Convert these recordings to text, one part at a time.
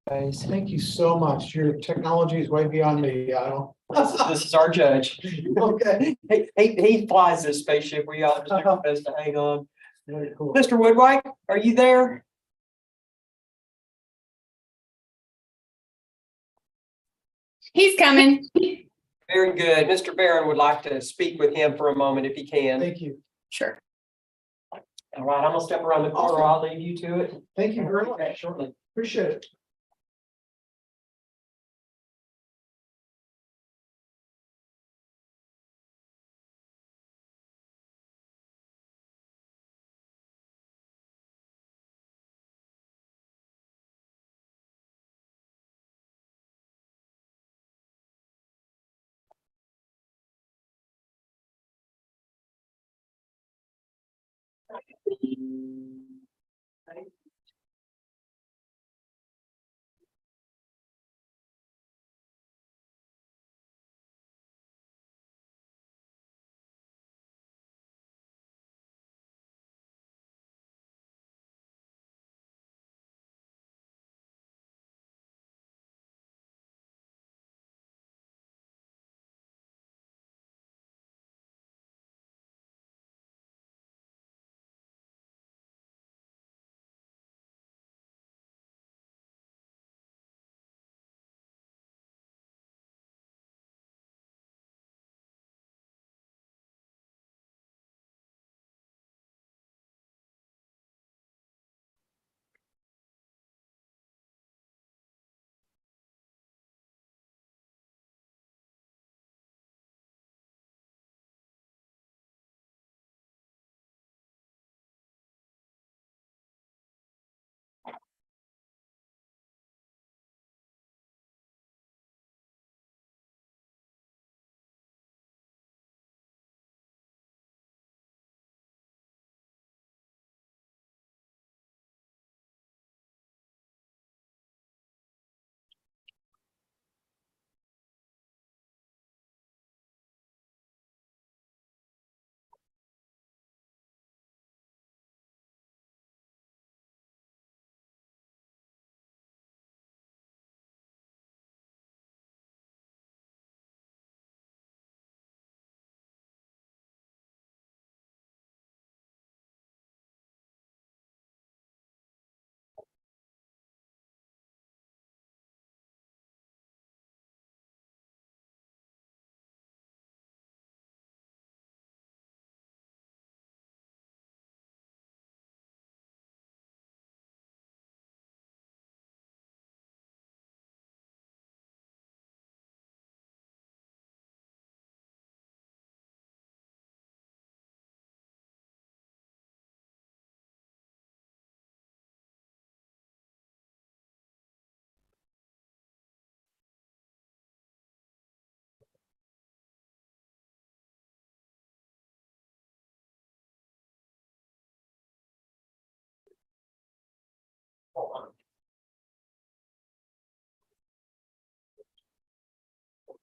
Guys, thank you so much. Your technology is way beyond me. I don't. This is our judge. Okay. He flies this spaceship. We all just do our best to hang on. Very cool. Mr. Woodwhite, are you there? He's coming. Very good. Mr. Barron would like to speak with him for a moment if he can. Thank you. Sure. All right, I'm gonna step around the corner. I'll leave you to it. Thank you very much. Shortly. Appreciate it.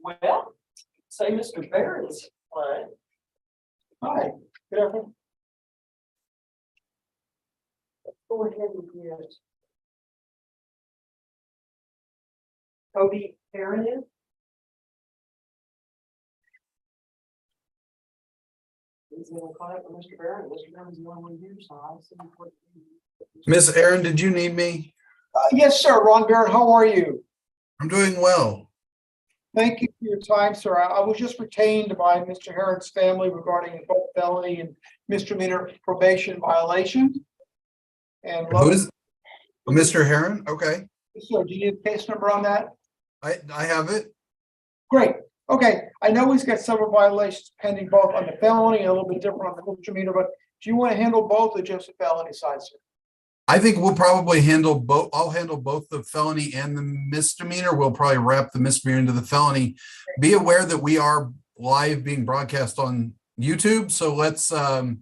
Well, say Mr. Barron's fine. Hi. Good afternoon. Go ahead and get Cody Barron in. He's in a client with Mr. Barron. Mr. Barron's the only one here, so I'll see what. Miss Aaron, did you need me? Yes, sir. Ron Barrett, how are you? I'm doing well. Thank you for your time, sir. I was just retained by Mr. Heron's family regarding both felony and misdemeanor probation violation. And Who is Mr. Heron? Okay, so do you need the case number on that? I have it. Great. Okay. I know he's got several violations pending both on the felony and a little bit different on the misdemeanor, but do you want to handle both or just the felony side, sir? I think we'll probably handle both. I'll handle both the felony and the misdemeanor. We'll probably wrap the misdemeanor into the felony. Be aware that we are live being broadcast on YouTube. So let's,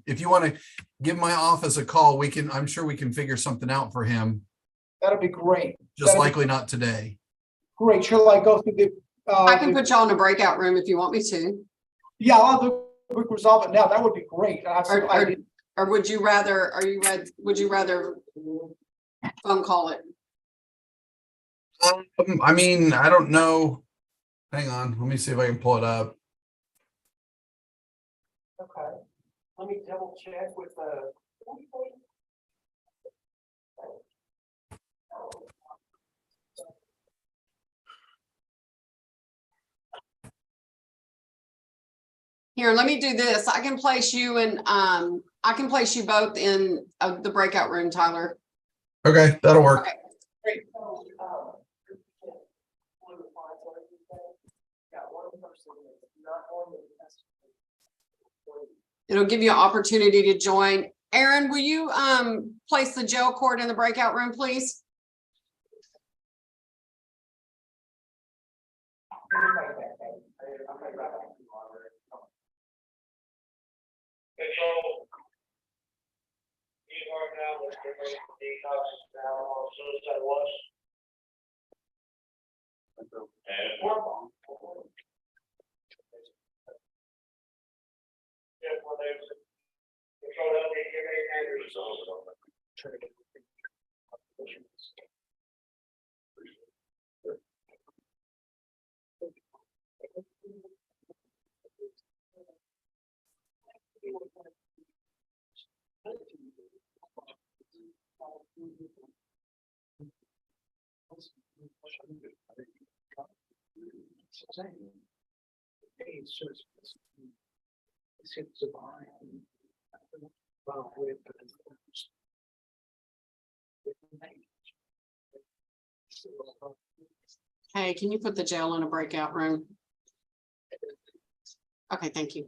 if you want to give my office a call, I'm sure we can figure something out for him. That'll be great. Just likely not today. Great. Shall I go through the? I can put y'all in a breakout room if you want me to. Yeah, I'll do quick resolve it now. That would be great. Or would you rather, would you rather phone call it? I mean, I don't know. Hang on, let me see if I can pull it up. Okay, let me double check with the. Here, let me do this. I can place you in, I can place you both in the breakout room, Tyler. Okay, that'll work. Okay. Got one person that's not on the test. It'll give you an opportunity to join. Aaron, will you place the jail court in the breakout room, please? You are now with the detox now on suicide watch. Yeah, well, there's control of the indicators. Hey, can you put the jail in a breakout room? Okay, thank you.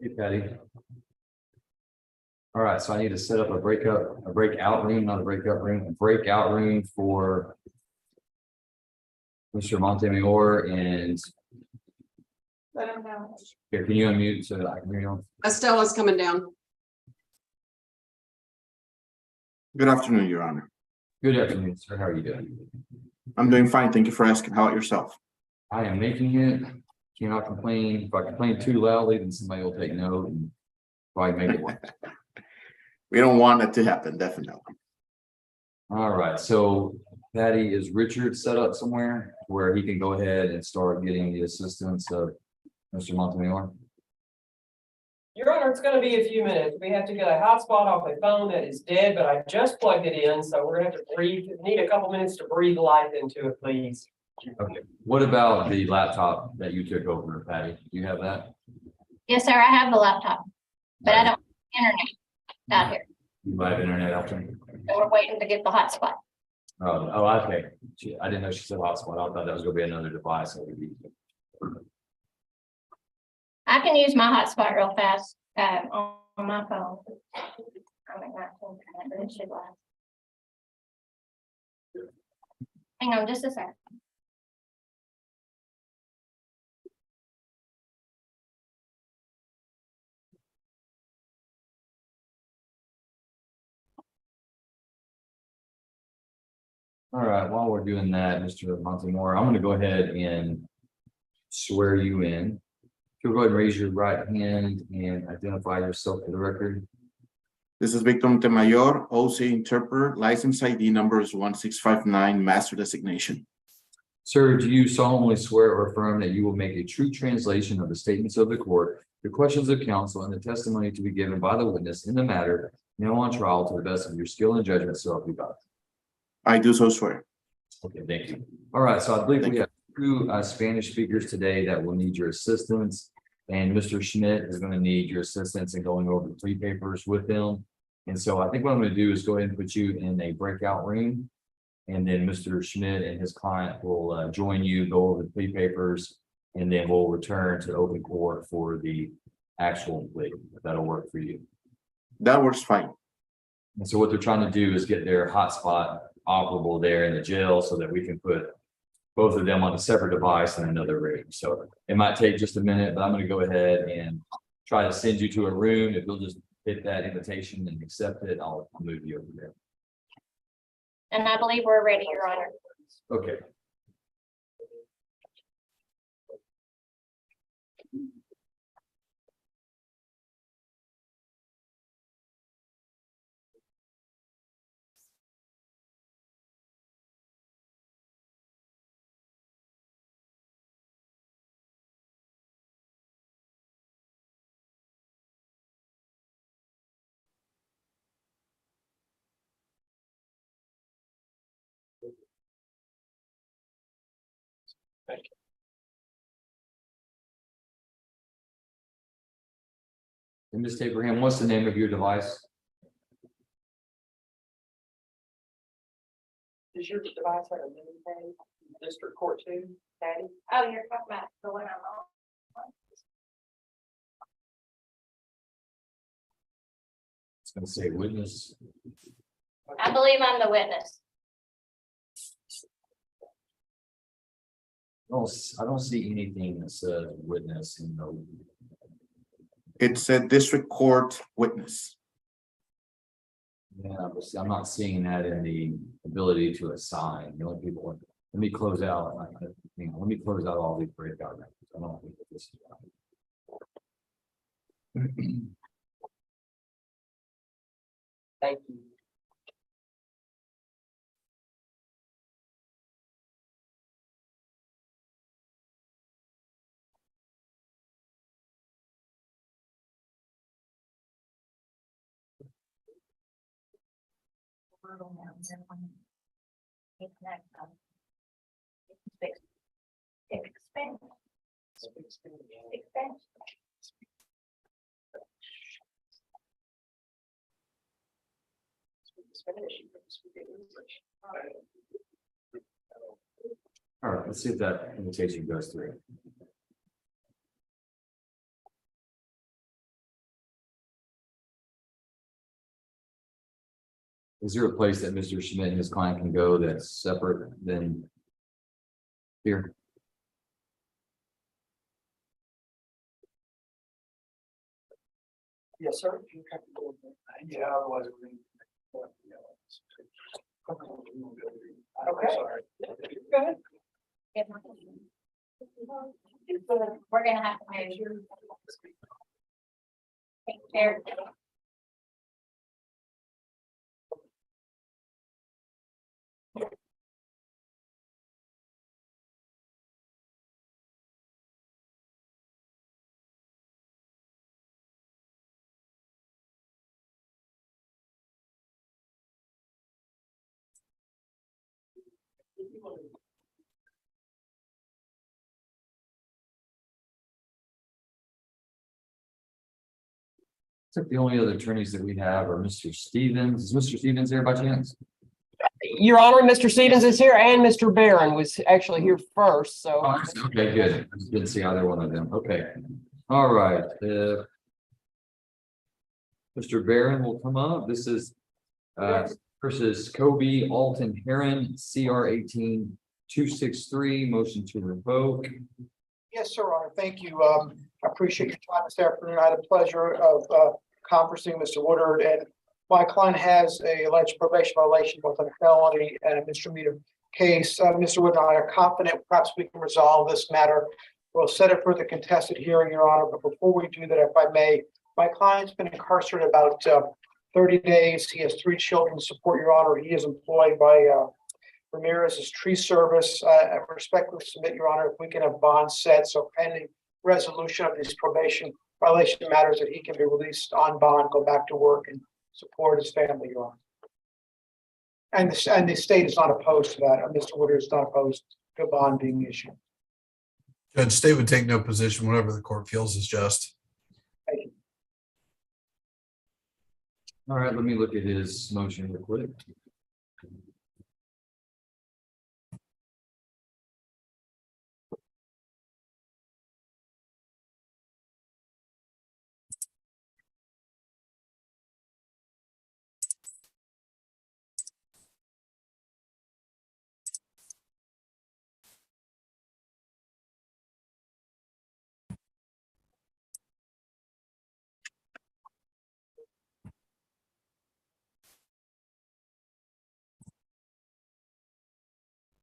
Hey, Patty. All right, so I need to set up a breakout room, not a breakout room, a breakout room for Mr. Montemayor and here, can you unmute so that I can hear you? Estella's coming down. Good afternoon, Your Honor. Good afternoon, sir. How are you doing? I'm doing fine. Thank you for asking. How about yourself? I am making it. Cannot complain. If I complain too loudly, then somebody will take note and probably make it work. We don't want it to happen, definitely. All right, so Patty, is Richard set up somewhere where he can go ahead and start getting the assistance of Mr. Montemayor? Your Honor, it's gonna be a few minutes. We have to get a hotspot off a phone that is dead, but I just plugged it in, so we're gonna have to need a couple minutes to breathe life into it, please. Okay, what about the laptop that you took over, Patty? Do you have that? Yes, sir, I have the laptop, but I don't have internet out here. You might have internet out there. And we're waiting to get the hotspot. Oh, okay. I didn't know she said hotspot. I thought that was gonna be another device. That would be. I can use my hotspot real fast, on my phone. I mean, not on internet, but it should last. Hang on just a second. All right, while we're doing that, Mr. Montemayor, I'm gonna go ahead and swear you in. You'll go ahead and raise your right hand and identify yourself for the record. This is Victor Montemayor, OC interpreter, license ID number is 1659, master designation. Sir, do you solemnly swear or affirm that you will make a true translation of the statements of the court, the questions of counsel, and the testimony to be given by the witness in the matter now on trial to the best of your skill and judgment, so help you God? I do so swear. Okay, thank you. All right, so I believe Thank we you. have two Spanish speakers today that will need your assistance. And Mr. Schmidt is going to need your assistance in going over the plea papers with them. And so I think what I'm going to do is go ahead and put you in a breakout room. And then Mr. Schmidt and his client will join you, go over the plea papers, and then we'll return to open court for the actual plea, if that'll work for you. That works fine. And so what they're trying to do is get their hotspot operable there in the jail so that we can put both of them on a separate device in another room. So it might take just a minute, but I'm going to go ahead and try to send you to a room. If you'll just hit that invitation and accept it, I'll move you over there. And I believe we're ready, Your Honor. Okay. And Ms. Abraham, what's the name of your device? Does your device have a mini page, district court too, Patty? Oh, you're talking about the one I'm on. It's going to say witness. I believe I'm the witness. I don't see anything that says witness in the. It's a district court witness. Yeah, but see, I'm not seeing that in the ability to assign. The only people, let me close out. Let me close out all these breakout records. I don't think that this is right. Thank you. All right, let's see if that invitation goes through. Is there a place that Mr. Schmidt and his client can go that's separate than here? Yes, sir. Yeah, otherwise. Okay. Sorry. Go ahead. We're gonna have to measure. Take care. It's like the only other attorneys that we have are Mr. Stevens. Is Mr. Stevens there by chance? Your Honor, Mr. Stevens is here and Mr. Barron was actually here first, so. Oh, okay, good. I didn't see either one of them. Okay. All right. Mr. Barron will come up. This is versus Kobe Alton Heron, CR 18263, motion to revoke. Yes, sir, Honor. Thank you. I appreciate your time this afternoon. I had the pleasure of conversing with Mr. Woodard, and my client has a alleged probation violation, both on a felony and a misdemeanor case. Mr. Woodard and I are confident perhaps we can resolve this matter. We'll set it for the contested hearing, Your Honor, but before we do that, if I may, my client's been incarcerated about 30 days. He has 3 children to support, Your Honor. He is employed by Ramirez's tree service. I respectfully submit, Your Honor, if we can have bonds set, so pending resolution of these probation violation matters, that he can be released on bond, go back to work and support his family, Your Honor. And the state is not opposed to that. Mr. Woodard is not opposed to a bond being issued. Judge, state would take no position, whatever the court feels is just. Thank you. All right, let me look at his motion real quick.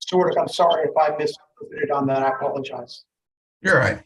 Mr. Woodard, I'm sorry if I missed it on that. I apologize. You're right.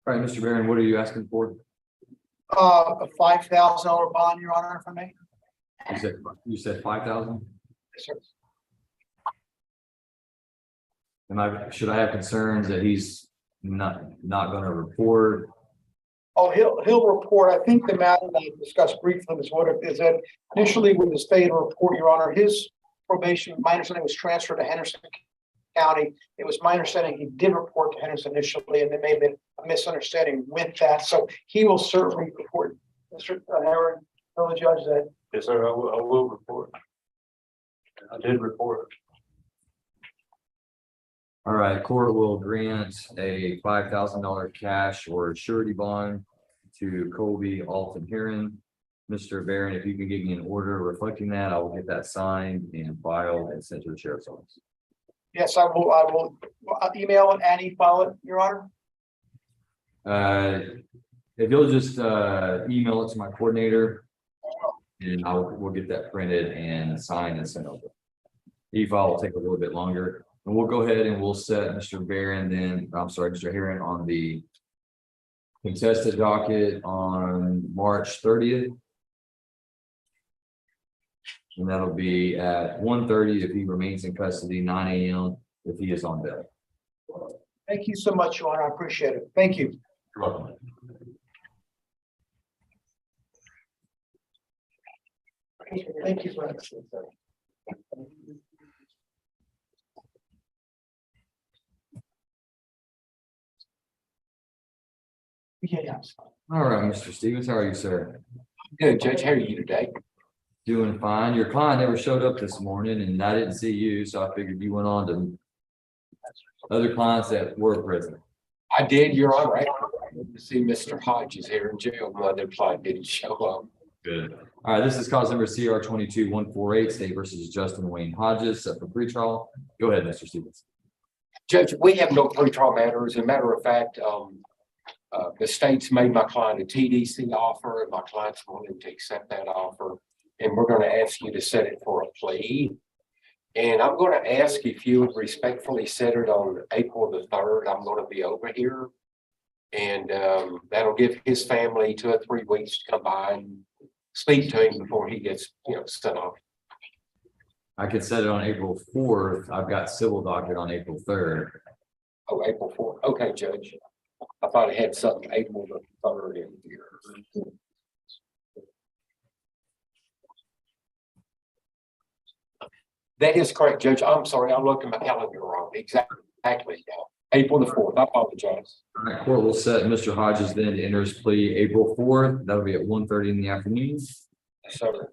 All right, Mr. Barron, what are you asking for? A $5,000 bond, Your Honor, if I may. You said 5,000? Yes, sir. And should I have concerns that he's not going to report? Oh, he'll report. I think the matter that I discussed briefly, Ms. Woodard, is that initially when the state report, Your Honor, his probation, my understanding, was transferred to Henderson County. It was my understanding he did report to Henderson initially, and there may have been a misunderstanding with that. So he will certainly report. Mr. Heron, tell the judge that. Yes, sir, I will report. I did report. All right, court will grant a $5,000 cash or surety bond to Colby Alton Heron. Mr. Barron, if you can give me an order reflecting that, I will get that signed and filed and sent to the sheriff's office. Yes, I will email it and e-file it, Your Honor. If you'll just email it to my coordinator, and we'll get that printed and signed and sent over. E-file will take a little bit longer. And we'll go ahead and we'll set Mr. Barron then, I'm sorry, Mr. Herron on the contested docket on March 30th. And that'll be at 1:30 if he remains in custody, 9 a.m. if he is on bail. Thank you so much, Your Honor. I appreciate it. Thank you. You're welcome. Thank you for that. Yeah. All right, Mr. Stevens, how are you, sir? Good, Judge. How are you today? Doing fine. Your client never showed up this morning and I didn't see you, so I figured you went on to other clients that were present. I did, Your Honor. I went to see Mr. Hodges here in jail. My other client didn't show up. Good. All right, this is cause number CR 22-148, State versus Justin Wayne Hodges, set for pretrial. Go ahead, Mr. Stevens. Judge, we have no pretrial matters. As a matter of fact, the state's made my client a TDC offer, and my client's willing to accept that offer. And we're going to ask you to set it for a plea. And I'm going to ask if you would respectfully set it on April the 3rd. I'm going to be over here. And that'll give his family 2 or 3 weeks to come by and speak to him before he gets, sent off. I could set it on April 4th. I've got civil docket on April 3rd. Oh, April 4th. Okay, Judge. I thought it had something April the 3rd in here. That is correct, Judge. I'm sorry. I'm looking at my calendar wrong. Exactly. April the 4th. I apologize. All right, court will set Mr. Hodges then to enter his plea April 4th. That'll be at 1:30 in the afternoon. So.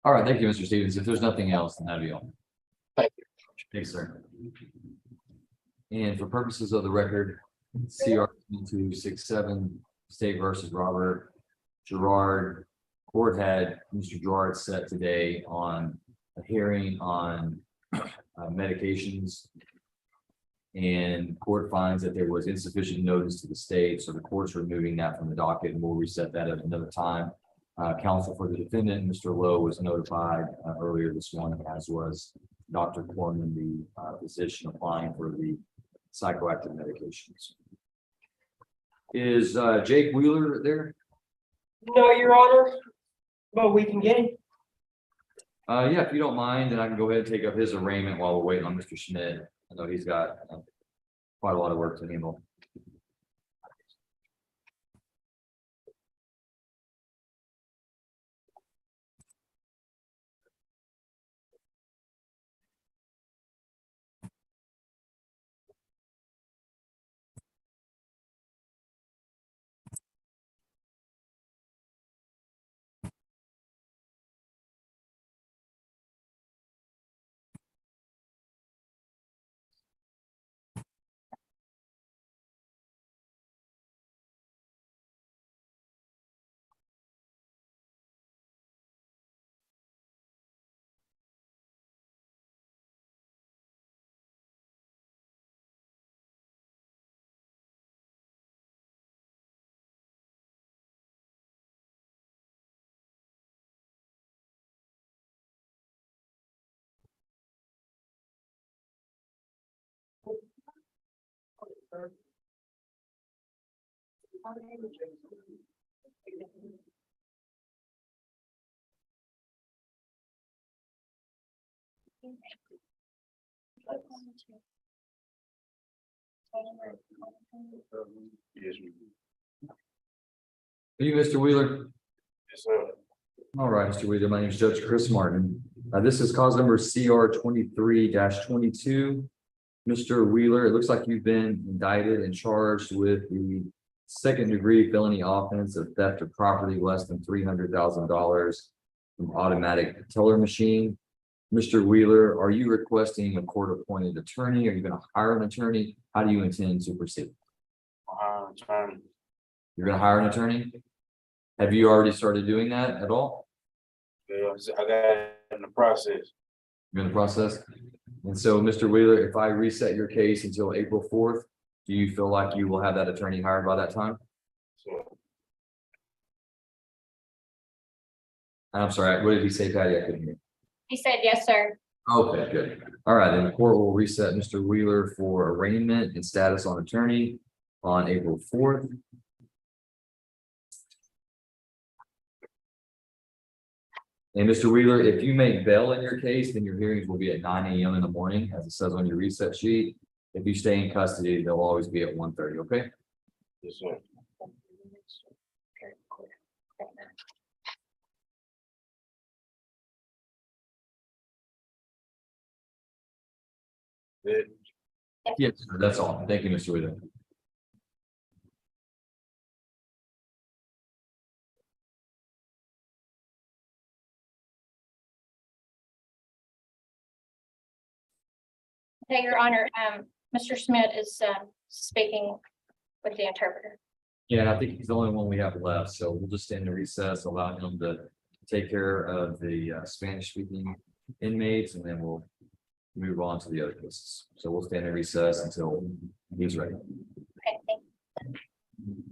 All right, thank you, Mr. Stevens. If there's nothing else, then that'll be all. Thank you. Thanks, sir. And for purposes of the record, CR 2267, State versus Robert Gerard. Court had Mr. Gerard set today on a hearing on medications. And court finds that there was insufficient notice to the state, so the court's removing that from the docket, and we'll reset that at another time. Counsel for the defendant, Mr. Lowe, was notified earlier this morning, as was Dr. Coleman, the physician applying for the psychoactive medications. Is Jake Wheeler there? No, Your Honor, but we can get him. Yeah, if you don't mind, then I can go ahead and take up his arraignment while we're waiting on Mr. Schmidt. I know he's got quite a lot of work to handle. Are you Mr. Wheeler? Yes, sir. All right, Mr. Wheeler, my name is Judge Chris Martin. This is cause number CR 23-22. Mr. Wheeler, it looks like you've been indicted and charged with the 2nd-degree felony offense of theft of property less than $300,000 automatic teller machine. Mr. Wheeler, are you requesting a court-appointed attorney? Are you going to hire an attorney? How do you intend to proceed? You're going to hire an attorney? Have you already started doing that at all? I got it in the process. You're in the process? And so, Mr. Wheeler, if I reset your case until April 4th, do you feel like you will have that attorney hired by that time? So I'm sorry, what did he say, Patty? I couldn't hear. He said, yes, sir. Okay, good. All right, then the court will reset Mr. Wheeler for arraignment and status on attorney on April 4th. And Mr. Wheeler, if you make bail in your case, then your hearings will be at 9 a.m. in the morning, as it says on your reset sheet. If you stay in custody, they'll always be at 1:30, okay? yes, sir. Yes, sir, that's all. Thank you, Mr. Wheeler. Okay, Your Honor, Mr. Schmidt is speaking with the interpreter. Yeah, and I think he's the only one we have left, so we'll just stand in recess, allow him to take care of the Spanish-speaking inmates, and then we'll move on to the other cases. So we'll stand in recess until he's ready. Okay, thank you.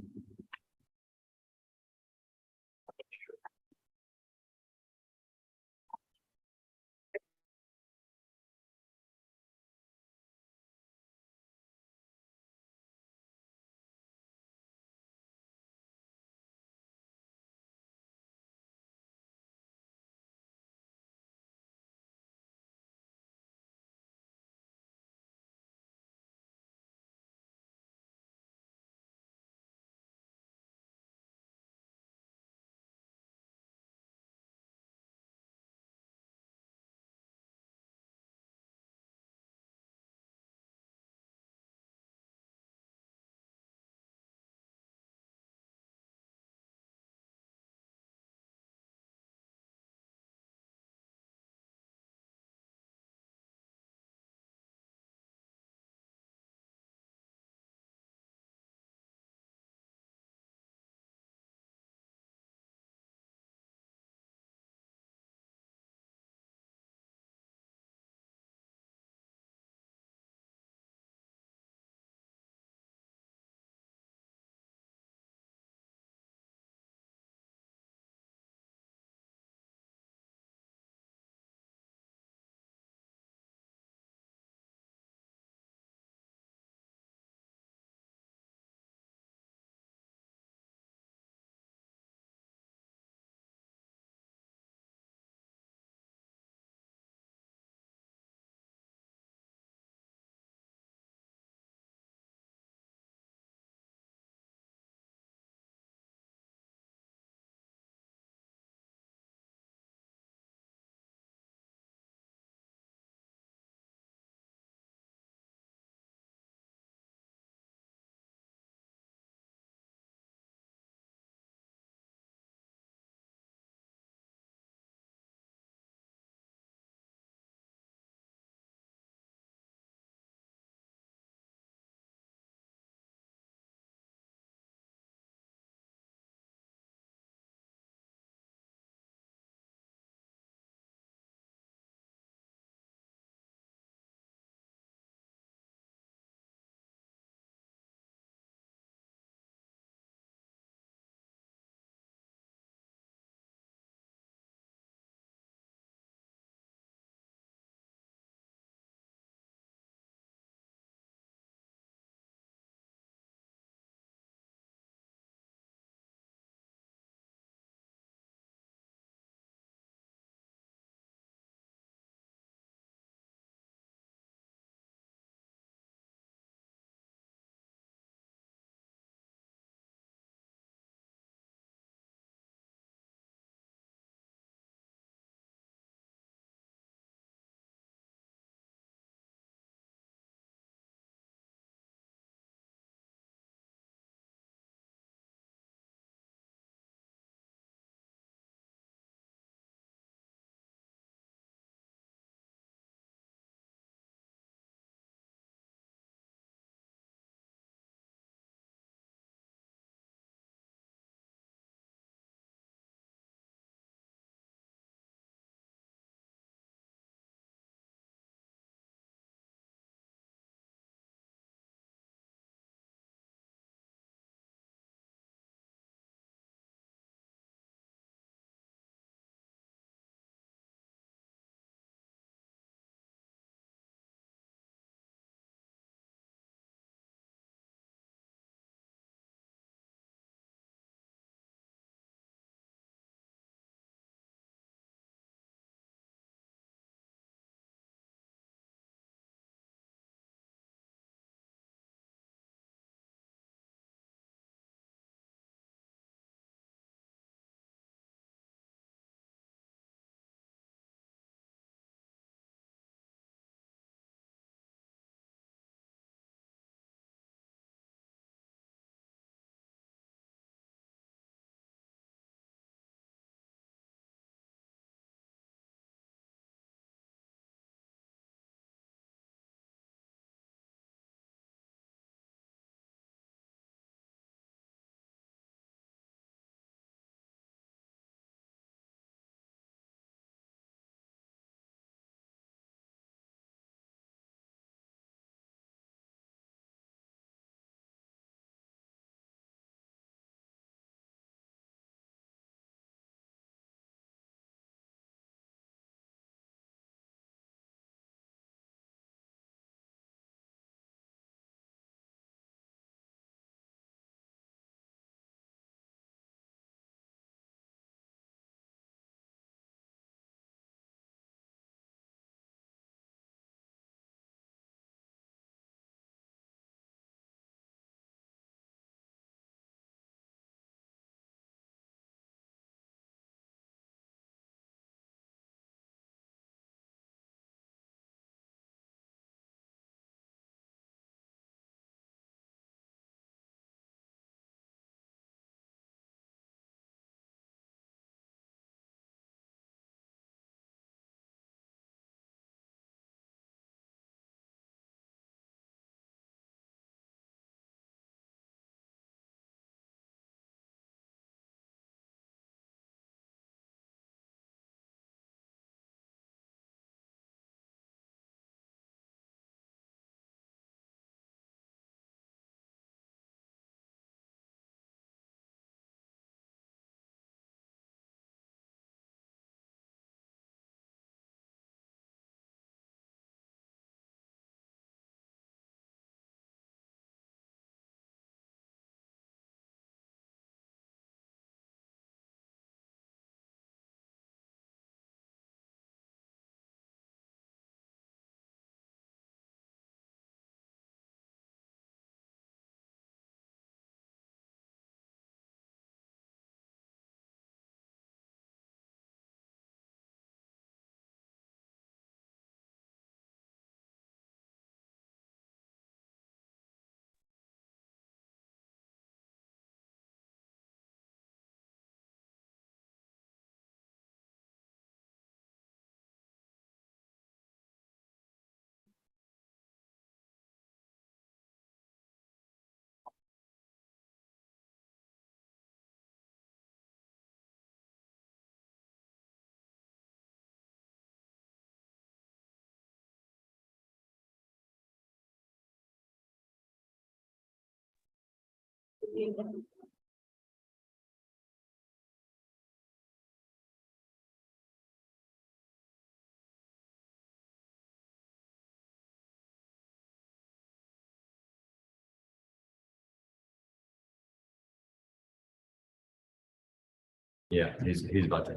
Yeah, he's about to.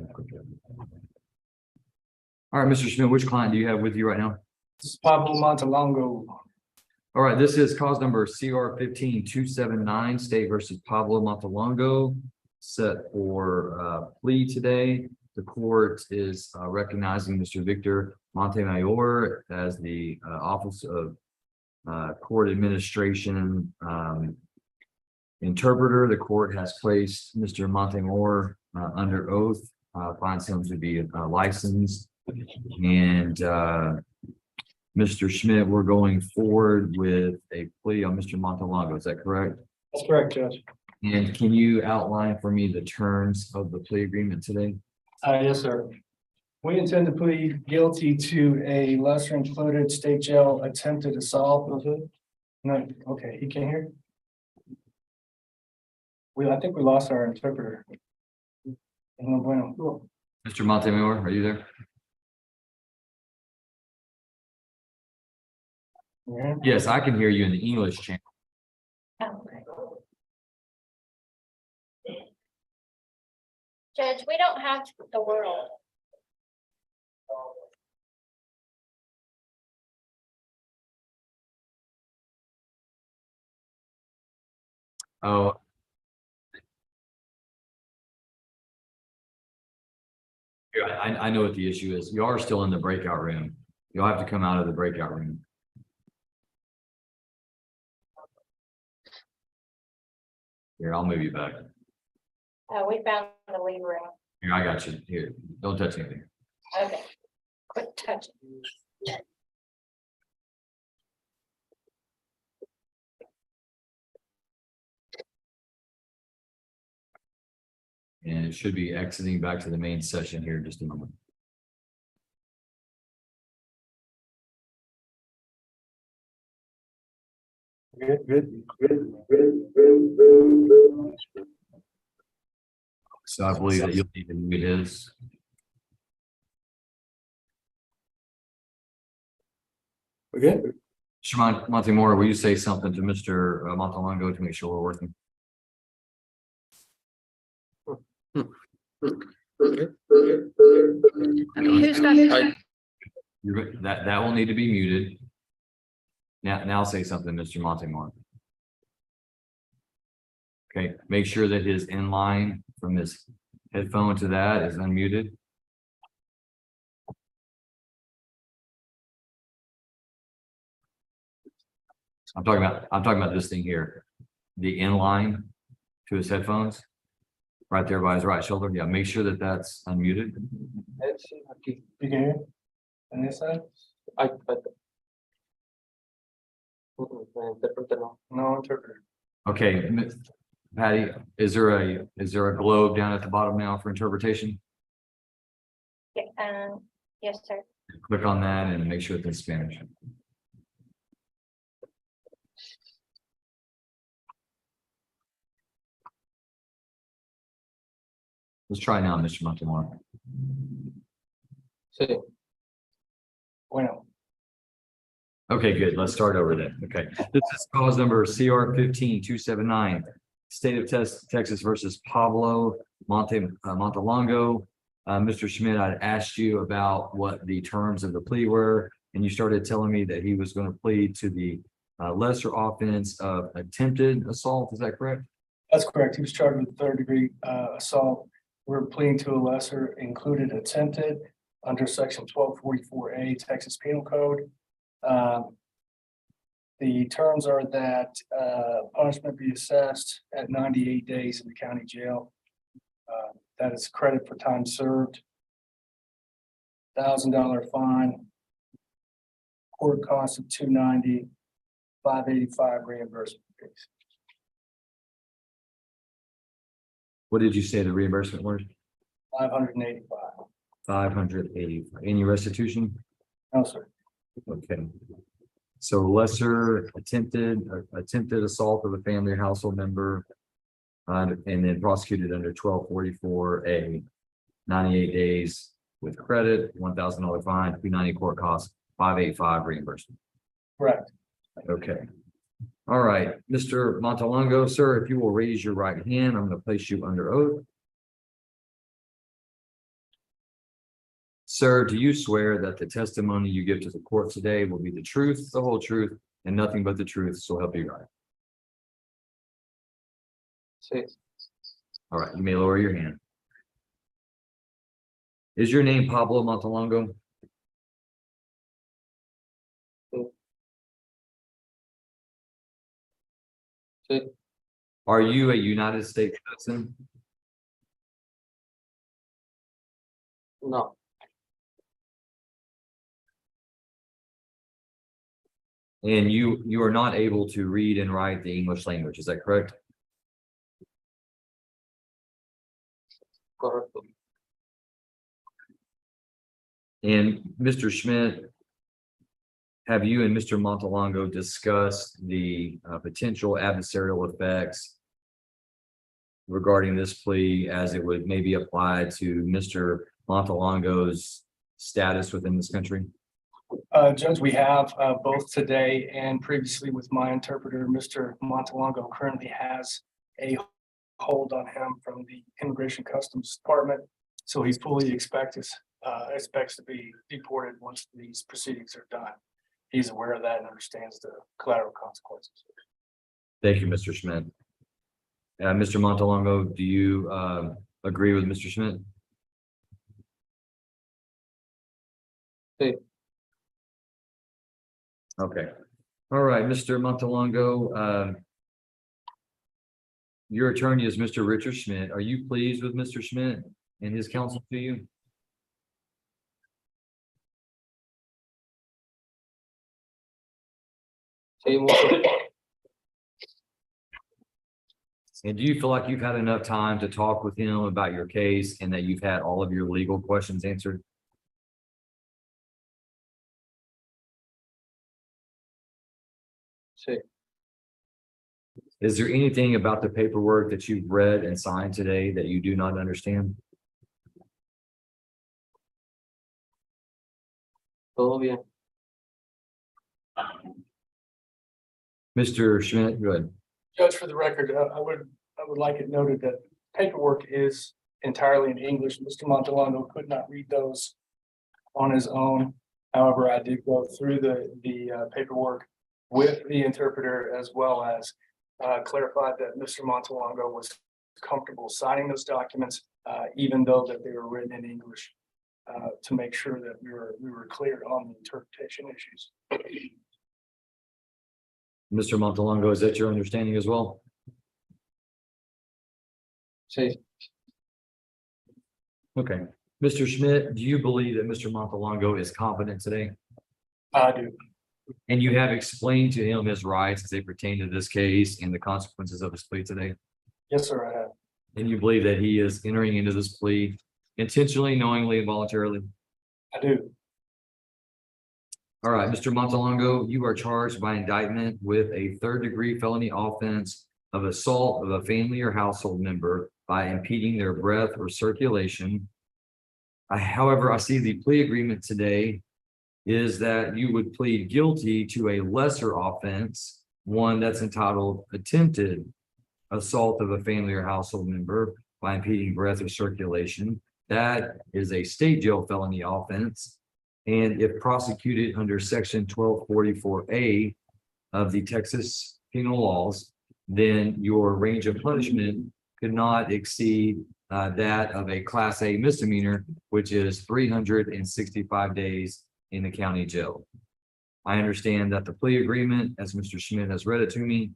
All right, Mr. Schmidt, which client do you have with you right now? This is Pablo Montelongo. All right, this is cause number CR 15279, State versus Pablo Montelongo, set for plea today. The court is recognizing Mr. Victor Montemayor as the Office of Court Administration interpreter. The court has placed Mr. Montemayor under oath, finds him to be licensed. And Mr. Schmidt, we're going forward with a plea on Mr. Montelongo. Is that correct? That's correct, Judge. And can you outline for me the terms of the plea agreement today? Yes, sir. We intend to plead guilty to a lesser included state jail attempted assault. No, okay, he can't hear. I think we lost our interpreter. No bueno. Mr. Montemayor, are you there? Yeah. Yes, I can hear you in the English channel. Okay. Judge, we don't have the world. Oh. Yeah, I know what the issue is. You are still in the breakout room. You'll have to come out of the breakout room. Here, I'll move you back. We found the lead room. Here, I got you. Here, don't touch anything. Okay. Quit touching. And it should be exiting back to the main session here in just a moment. Good. So I believe that you'll need to mute his. We're good. Mr. Montemora, will you say something to Mr. Montelongo to make sure we're working? Who's got? That will need to be muted. Now say something, Mr. Montemora. Okay, make sure that his inline from his headphone to that is unmuted. I'm talking about this thing here, the inline to his headphones, right there by his right shoulder. Yeah, make sure that that's unmuted. You can hear? On this side? No interpreter. Okay, Patty, is there a globe down at the bottom now for interpretation? Yeah, yes, sir. Click on that and make sure it's in Spanish. Let's try now, Mr. Montemora. Sí. Bueno. Okay, good. Let's start over then. Okay, this is cause number CR 15279, State of Texas versus Pablo Montelongo. Mr. Schmidt, I'd asked you about what the terms of the plea were, and you started telling me that he was going to plead to the lesser offense of attempted assault. Is that correct? That's correct. He was charged with third-degree assault. We're pleading to a lesser included attempted under section 1244A Texas Penal Code. The terms are that punishment be assessed at 98 days in the county jail. That is credit for time served. $1,000 fine. Court cost of $290, $585 reimbursement fees. What did you say the reimbursement was? $585. 585. Any restitution? No, sir. Okay. So lesser attempted assault of a family or household member and then prosecuted under 1244A, 98 days with credit, $1,000 fine, 290 court costs, 585 reimbursement. Correct. Okay. All right, Mr. Montelongo, sir, if you will raise your right hand, I'm going to place you under oath. Sir, do you swear that the testimony you give to the court today will be the truth, the whole truth, and nothing but the truth, so help you God? All right, you may lower your hand. Is your name Pablo Montelongo? Are you a United States citizen? No. And you are not able to read and write the English language, is that correct? Correct. And Mr. Schmidt, have you and Mr. Montelongo discussed the potential adversarial effects regarding this plea as it would maybe apply to Mr. Montelongo's status within this country? Judge, we have both today and previously with my interpreter. Mr. Montelongo currently has a hold on him from the Immigration Customs Department. So he fully expects to be deported once these proceedings are done. He's aware of that and understands the collateral consequences. Thank you, Mr. Schmidt. Mr. Montelongo, do you agree with Mr. Schmidt? Okay. All right, Mr. Montelongo, your attorney is Mr. Richard Schmidt. Are you pleased with Mr. Schmidt and his counsel to you? And do you feel like you've had enough time to talk with him about your case and that you've had all of your legal questions answered? Is there anything about the paperwork that you've read and signed today that you do not understand? Mr. Schmidt, go ahead. Judge, for the record, I would like it noted that paperwork is entirely in English. Mr. Montelongo could not read those on his own. However, I did go through the paperwork with the interpreter, as well as clarified that Mr. Montelongo was comfortable signing those documents, even though that they were written in English, to make sure that we were clear on the interpretation issues. Mr. Montelongo, is that your understanding as well? Okay. Mr. Schmidt, do you believe that Mr. Montelongo is competent today? I do. And you have explained to him his rights as they pertain to this case and the consequences of his plea today? Yes, sir, I have. And you believe that he is entering into this plea intentionally, knowingly, and voluntarily? I do. All right, Mr. Montelongo, you are charged by indictment with a third-degree felony offense of assault of a family or household member by impeding their breath or circulation. However, I see the plea agreement today is that you would plead guilty to a lesser offense, one that's entitled attempted assault of a family or household member by impeding breath or circulation. That is a state jail felony offense. And if prosecuted under section 1244A of the Texas penal laws, then your range of punishment could not exceed that of a class A misdemeanor, which is 365 days in the county jail. I understand that the plea agreement, as Mr. Schmidt has read it to me,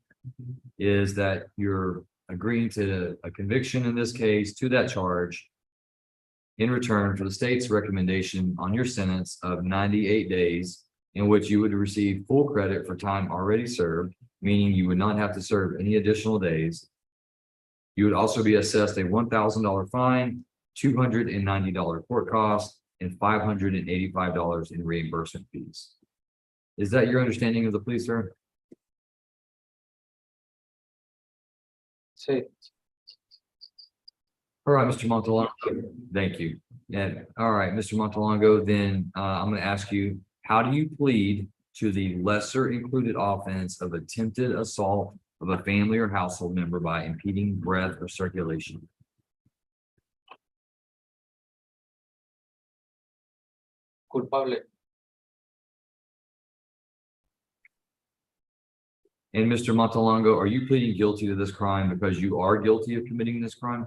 is that you're agreeing to a conviction in this case to that charge in return for the state's recommendation on your sentence of 98 days in which you would receive full credit for time already served, meaning you would not have to serve any additional days. You would also be assessed a $1,000 fine, $290 court cost, and $585 in reimbursement fees. Is that your understanding of the plea, sir? All right, Mr. Montelongo, thank you. And all right, Mr. Montelongo, then I'm going to ask you, how do you plead to the lesser included offense of attempted assault of a family or household member by impeding breath or circulation? Culpable. And Mr. Montelongo, are you pleading guilty to this crime because you are guilty of committing this crime?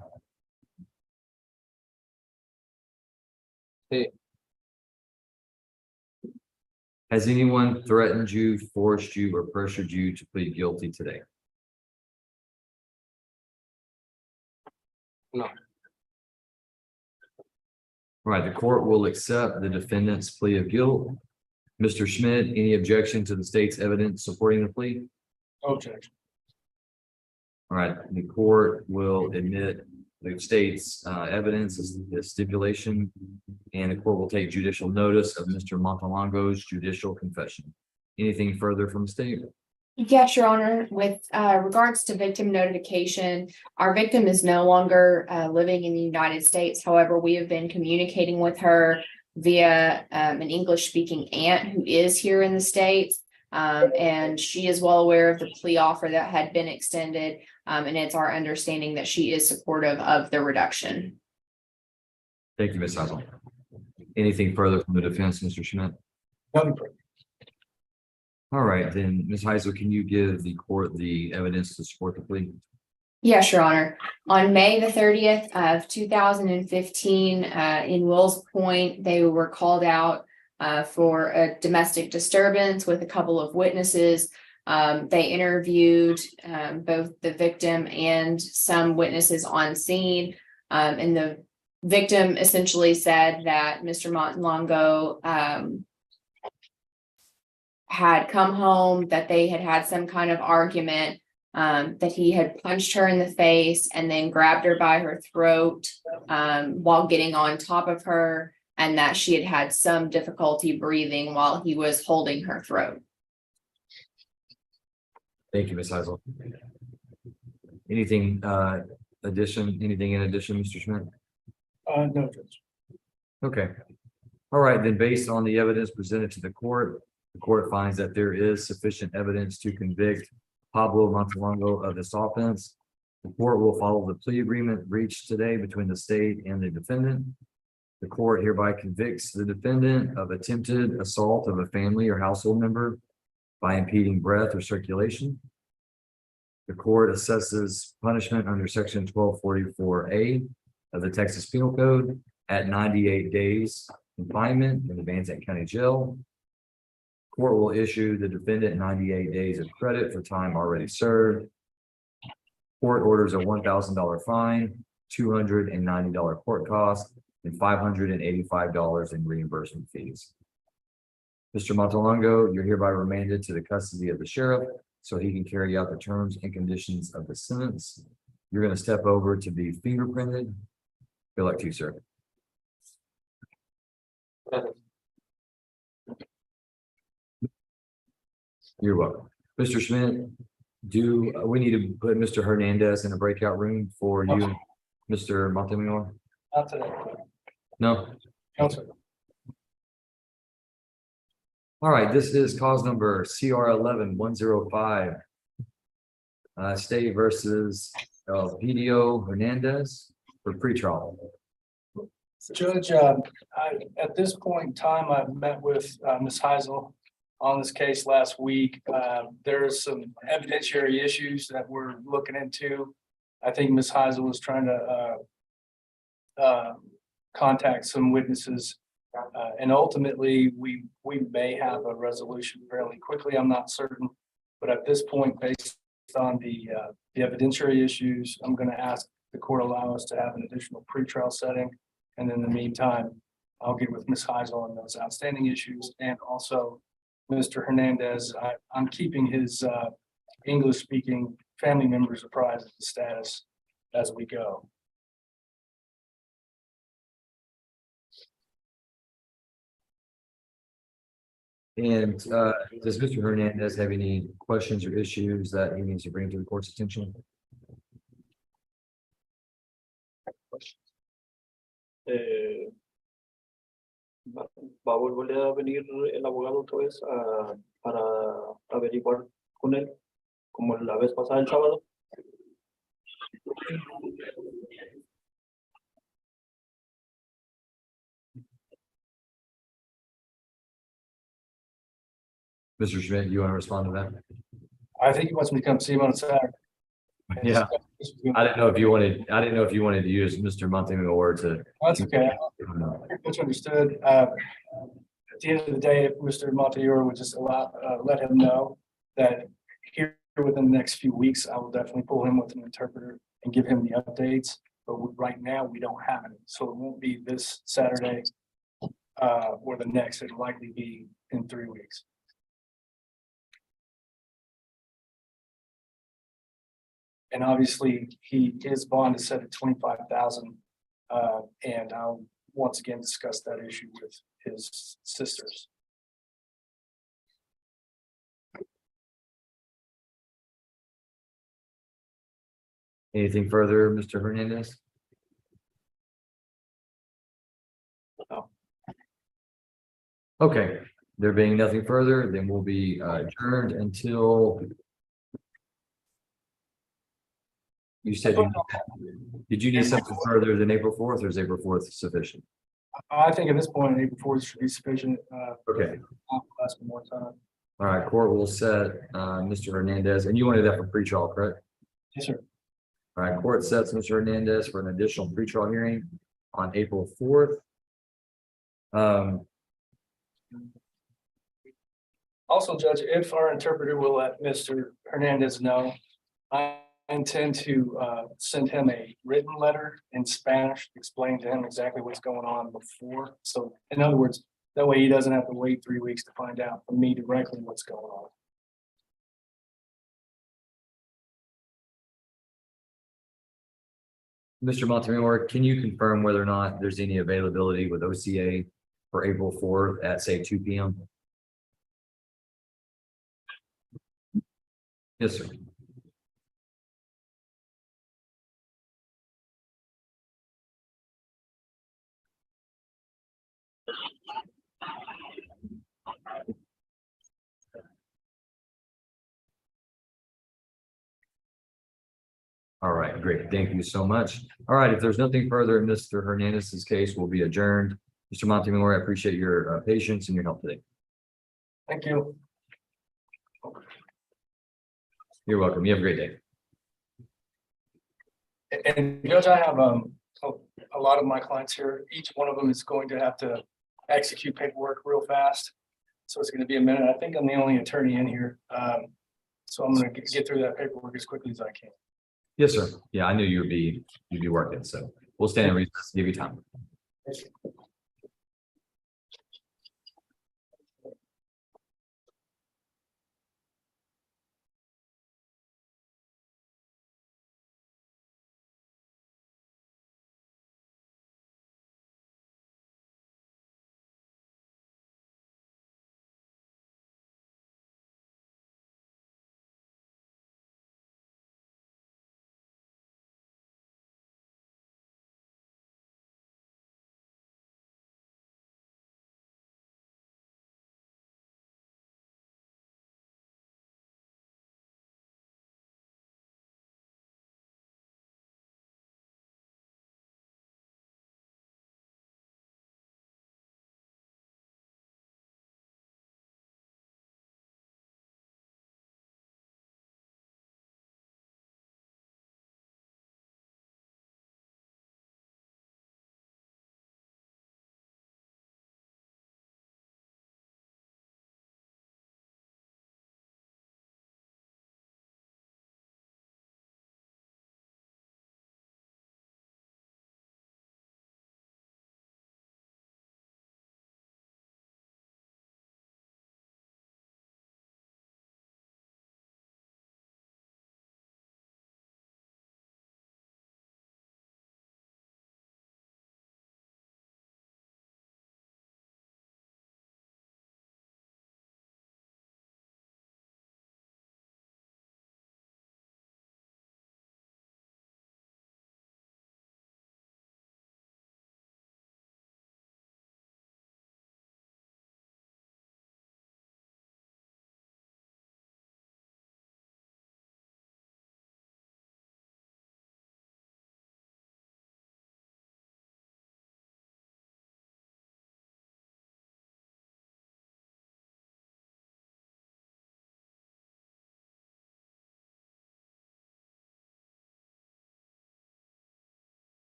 Sí. Has anyone threatened you, forced you, or pressured you to plead guilty today? No. All right, the court will accept the defendant's plea of guilt. Mr. Schmidt, any objection to the state's evidence supporting the plea? No objection. All right, the court will admit the state's evidence as the stipulation, and the court will take judicial notice of Mr. Montelongo's judicial confession. Anything further from the state? Yes, Your Honor, with regards to victim notification, our victim is no longer living in the United States. However, we have been communicating with her via an English-speaking aunt who is here in the States. And she is well aware of the plea offer that had been extended. And it's our understanding that she is supportive of the reduction. Thank you, Ms. Hazel. Anything further from the defense, Mr. Schmidt? Nothing further. All right, then, Ms. Heisel, can you give the court the evidence to support the plea? Yes, Your Honor. On May the 30th of 2015, in Wills Point, they were called out for a domestic disturbance with a couple of witnesses. They interviewed both the victim and some witnesses on scene. And the victim essentially said that Mr. Montelongo had come home, that they had had some kind of argument, that he had punched her in the face and then grabbed her by her throat while getting on top of her, and that she had had some difficulty breathing while he was holding her throat. Thank you, Ms. Heisel. Anything anything in addition, Mr. Schmidt? No, Judge. Okay. All right, then based on the evidence presented to the court finds that there is sufficient evidence to convict Pablo Montelongo of this offense. The court will follow the plea agreement reached today between the state and the defendant. The court hereby convicts the defendant of attempted assault of a family or household member by impeding breath or circulation. The court assesses punishment under section 1244A of the Texas Penal Code at 98 days confinement in the Van Zandt County Jail. Court will issue the defendant 98 days of credit for time already served. Court orders a $1,000 fine, $290 court cost, and $585 in reimbursement fees. Mr. Montelongo, you're hereby remanded to the custody of the sheriff so he can carry out the terms and conditions of the sentence. You're going to step over to be fingerprinted. Good luck to you, sir. You're welcome. Mr. Schmidt, do we need to put Mr. Hernandez in a breakout room for you, and Mr. Montemor? Not today. No? No, sir. All right, this is cause number CR 11-105. State versus PDO Hernandez for pretrial. Judge, at this point in time, I've met with Ms. Heisel on this case last week. There's some evidentiary issues that we're looking into. I think Ms. Heisel was trying to contact some witnesses. And ultimately, we may have a resolution fairly quickly. I'm not certain. But at this point, based on the evidentiary issues, I'm going to ask the court allow us to have an additional pretrial setting. And in the meantime, I'll get with Ms. Heisel on those outstanding issues. And also Mr. Hernandez, I'm keeping his English-speaking family members apprised of the status as we go. And does Mr. Hernandez have any questions or issues that he needs to bring to the court's attention? Va a volver a venir el abogado otra vez para averiguar con él, como la vez pasada el sábado. Mr. Schmidt, you want to respond to that? I think he wants me to come see him on Saturday. Yeah, I didn't know if you wanted to use Mr. Montelongo to. That's okay. Much understood. At the end of the day, if Mr. Monteyor would just let him know that here within the next few weeks, I will definitely pull him with an interpreter and give him the updates. But right now, we don't have it. So it won't be this Saturday or the next. It'll likely be in 3 weeks. And obviously, his bond is set at 25,000. And I'll once again discuss that issue with his sisters. Anything further, Mr. Hernandez? No. Okay, there being nothing further, then we'll be adjourned until. You said, did you need something further than April 4th, or is April 4th sufficient? I think at this point, April 4th should be sufficient. Okay, I'll ask for more time. all right, court will set Mr. Hernandez, and you wanted that for pretrial, correct? Yes, sir. All right, court sets Mr. Hernandez for an additional pretrial hearing on April 4th. Also, Judge, if our interpreter will let Mr. Hernandez know, I intend to send him a written letter in Spanish, explain to him exactly what's going on before. So in other words, that way he doesn't have to wait 3 weeks to find out from me directly what's going on. Mr. Montemor, can you confirm whether or not there's any availability with OCA for April 4th at say 2 p.m.? Yes, sir. All right, great. Thank you so much. All right, if there's nothing further in Mr. Hernandez's case, will be adjourned. Mr. Montemor, I appreciate your patience and your help today. Thank you. You're welcome. You have a great day. And Judge, I have a lot of my clients here. Each one of them is going to have to execute paperwork real fast. So it's going to be a minute. I think I'm the only attorney in here. So I'm going to get through that paperwork as quickly as I can. Yes, sir. Yeah, I knew you'd be working, so we'll stand in recess, give you time.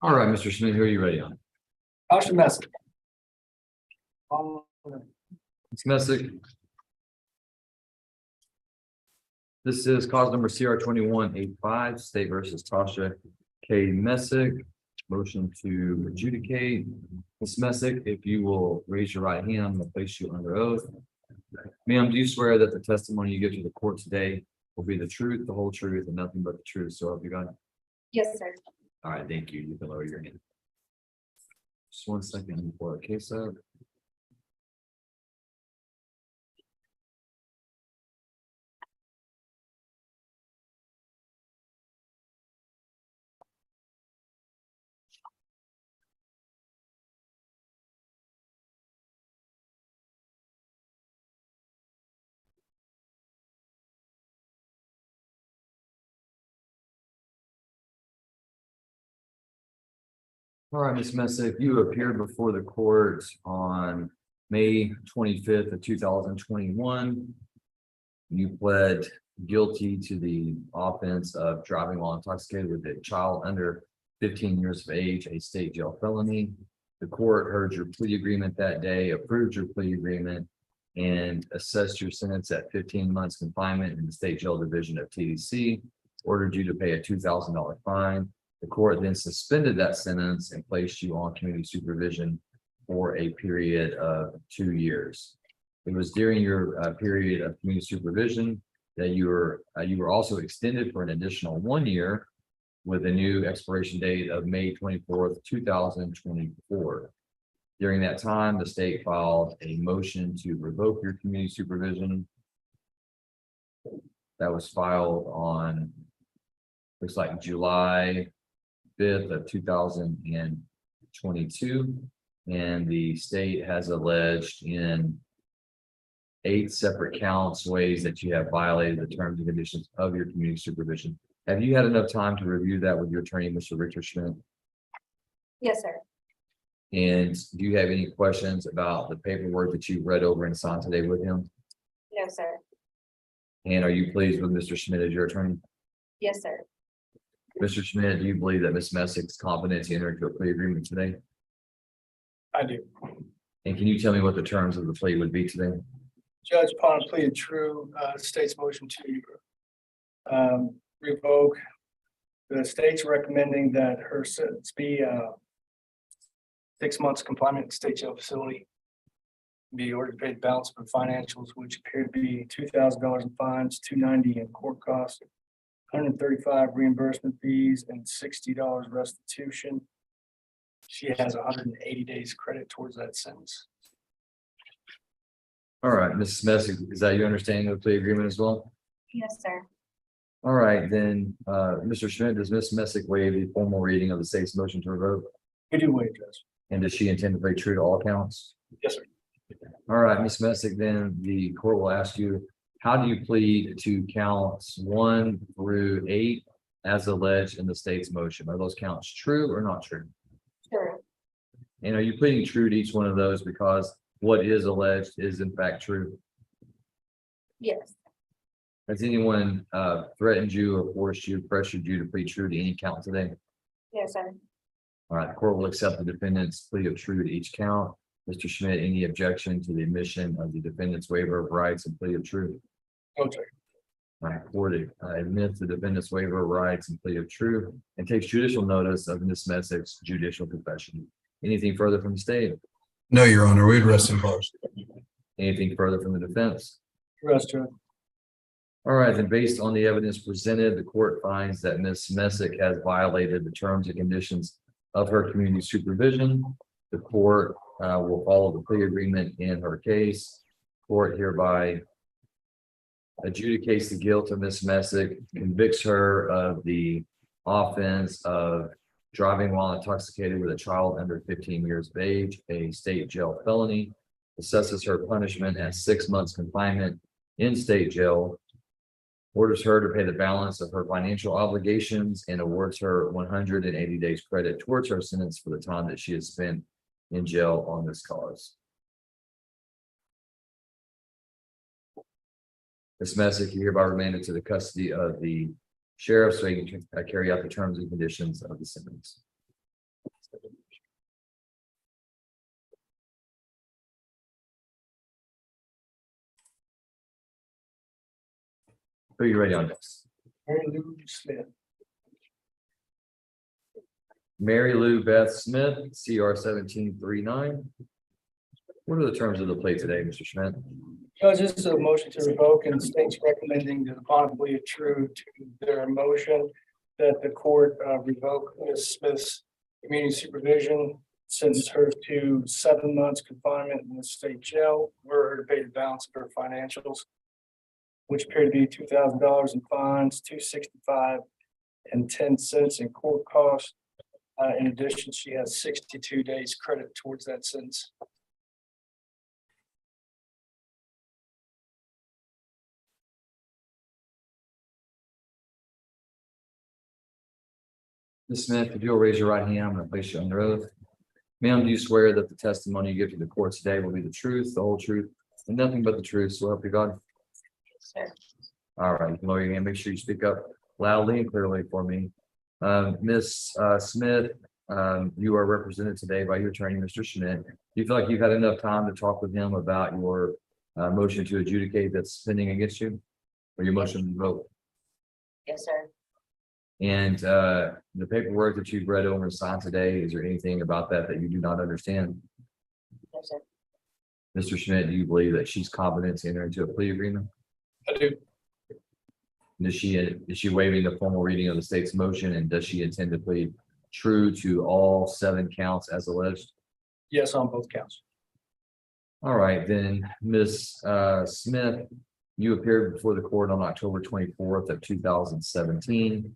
All right, Mr. Schmidt, who are you ready on? Tasha Messick. Ms. Messick. This is cause number CR 2185, State versus Tasha K. Messick. Motion to adjudicate. Ms. Messick, if you will raise your right hand, I'm going to place you under oath. Ma'am, do you swear that the testimony you give to the court today will be the truth, the whole truth, and nothing but the truth? So help you God. Yes, sir. All right, thank you. You can lower your hand. Just 1 second before our case up. All right, Ms. Messick, you appeared before the court on May 25th of 2021. You pled guilty to the offense of driving while intoxicated with a child under 15 years of age, a state jail felony. The court heard your plea agreement that day, approved your plea agreement, and assessed your sentence at 15 months confinement in the state jail division of TDC, ordered you to pay a $2,000 fine. The court then suspended that sentence and placed you on community supervision for a period of 2 years. It was during your period of community supervision that you were also extended for an additional 1 year with a new expiration date of May 24th, 2024. During that time, the state filed a motion to revoke your community supervision. That was filed on, looks like July 5th of 2022. And the state has alleged in 8 separate counts ways that you have violated the terms and conditions of your community supervision. Have you had enough time to review that with your attorney, Mr. Richter Schmidt? Yes, sir. And do you have any questions about the paperwork that you read over and signed today with him? No, sir. And are you pleased with Mr. Schmidt as your attorney? Yes, sir. Mr. Schmidt, do you believe that Ms. Messick's competent to enter into a plea agreement today? I do. And can you tell me what the terms of the plea would be today? Judge, upon a plea of true, state's motion to revoke. The state's recommending that her sentence be 6 months confinement in state jail facility. Be ordered to pay the balance of her financials, which appear to be $2,000 in fines, $290 in court costs, $135 reimbursement fees, and $60 restitution. She has 180 days credit towards that sentence. All right, Mrs. Messick, is that your understanding of the plea agreement as well? Yes, sir. All right, then, Mr. Schmidt, does Ms. Messick waive the formal reading of the state's motion to revoke? We do waive, Judge. And does she intend to play true to all counts? Yes, sir. All right, Ms. Messick, then the court will ask you, how do you plead to counts 1 through 8 as alleged in the state's motion? Are those counts true or not true? Sure. And are you pleading true to each one of those because what is alleged is in fact true? Yes. Has anyone threatened you or forced you, pressured you to plead true to any count today? Yes, sir. All right, the court will accept the defendant's plea of true to each count. Mr. Schmidt, any objection to the admission of the defendant's waiver of rights and plea of truth? No, sir. All right, court admits the defendant's waiver of rights and plea of truth and takes judicial notice of Ms. Messick's judicial confession. Anything further from the state? No, Your Honor, we'd rest in post. Anything further from the defense? Rest, Judge. All right, then based on the evidence presented, the court finds that Ms. Messick has violated the terms and conditions of her community supervision. The court will follow the plea agreement in her case. Court hereby adjudicates the guilt of Ms. Messick, convicts her of the offense of driving while intoxicated with a child under 15 years of age, a state jail felony, assesses her punishment at 6 months confinement in state jail, orders her to pay the balance of her financial obligations, and awards her 180 days credit towards her sentence for the time that she has spent in jail on this cause. Ms. Messick, you hereby remanded to the custody of the sheriff so he can carry out the terms and conditions of the sentence. Who are you ready on next? Mary Lou Smith. Mary Lou Beth Smith, CR 1739. What are the terms of the plea today, Mr. Schmidt? Judge, this is a motion to revoke and the state's recommending that upon plea of true to their motion that the court revoke Ms. Smith's community supervision, sentence her to 7 months confinement in the state jail, where her to pay the balance of her financials, which appear to be $2,000 in fines, $265 and 10 cents in court costs. In addition, she has 62 days credit towards that sentence. Ms. Smith, if you'll raise your right hand, I'm going to place you under oath. Ma'am, do you swear that the testimony you give to the court today will be the truth, the whole truth, and nothing but the truth, so help you God? Sir. All right, you can lower your hand, make sure you speak up loudly and clearly for me. Ms. Smith, you are represented today by your attorney, Mr. Schmidt. Do you feel like you've had enough time to talk with him about your motion to adjudicate that's pending against you? Or your motion to vote? Yes, sir. And the paperwork that you've read over and signed today, is there anything about that that you do not understand? Yes, sir. Mr. Schmidt, do you believe that she's competent to enter into a plea agreement? I do. Is she waiving the formal reading of the state's motion, and does she intend to plead true to all 7 counts as alleged? Yes, on both counts. All right, then, Ms. Smith, you appeared before the court on October 24th of 2017.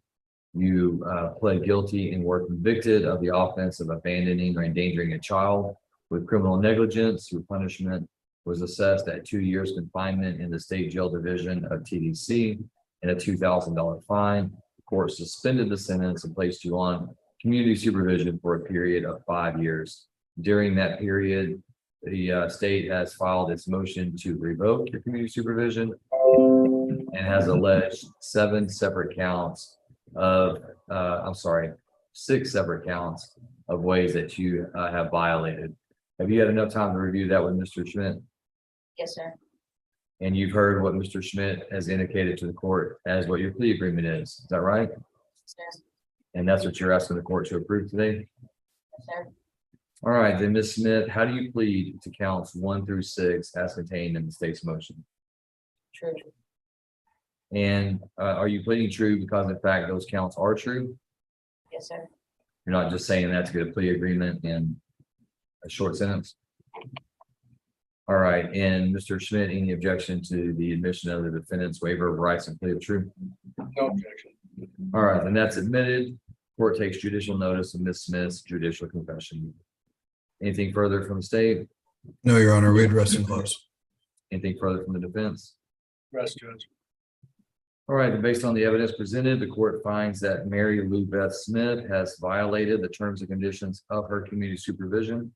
You pled guilty and were convicted of the offense of abandoning or endangering a child with criminal negligence. Your punishment was assessed at 2 years confinement in the state jail division of TDC and a $2,000 fine. The court suspended the sentence and placed you on community supervision for a period of 5 years. During that period, the state has filed its motion to revoke your community supervision and has alleged 7 separate counts of, 6 separate counts of ways that you have violated. Have you had enough time to review that with Mr. Schmidt? Yes, sir. And you've heard what Mr. Schmidt has indicated to the court as what your plea agreement is that right? Sir. And that's what you're asking the court to approve today? Yes, sir. All right, then, Ms. Smith, how do you plead to counts 1 through 6 as contained in the state's motion? True. And are you pleading true because in fact those counts are true? Yes, sir. You're not just saying that to get a plea agreement in a short sentence? All right, and Mr. Schmidt, any objection to the admission of the defendant's waiver of rights and plea of truth? No objection. All right, then that's admitted. Court takes judicial notice of Ms. Smith's judicial confession. Anything further from the state? No, Your Honor, we'd rest and close. Anything further from the defense? Rest, Judge. All right, and based on the evidence presented, the court finds that Mary Lou Beth Smith has violated the terms and conditions of her community supervision.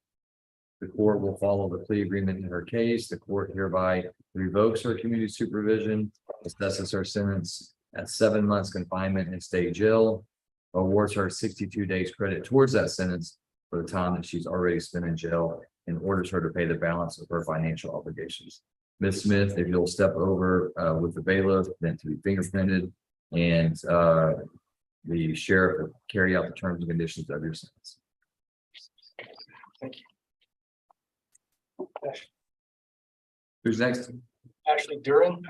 The court will follow the plea agreement in her case. The court hereby revokes her community supervision, assesses her sentence at 7 months confinement in state jail, awards her 62 days credit towards that sentence for the time that she's already spent in jail, and orders her to pay the balance of her financial obligations. Ms. Smith, if you'll step over with the bailiff, then to be fingerprinted, and the sheriff will carry out the terms and conditions of your sentence. Thank you. Who's next? Ashley Durham.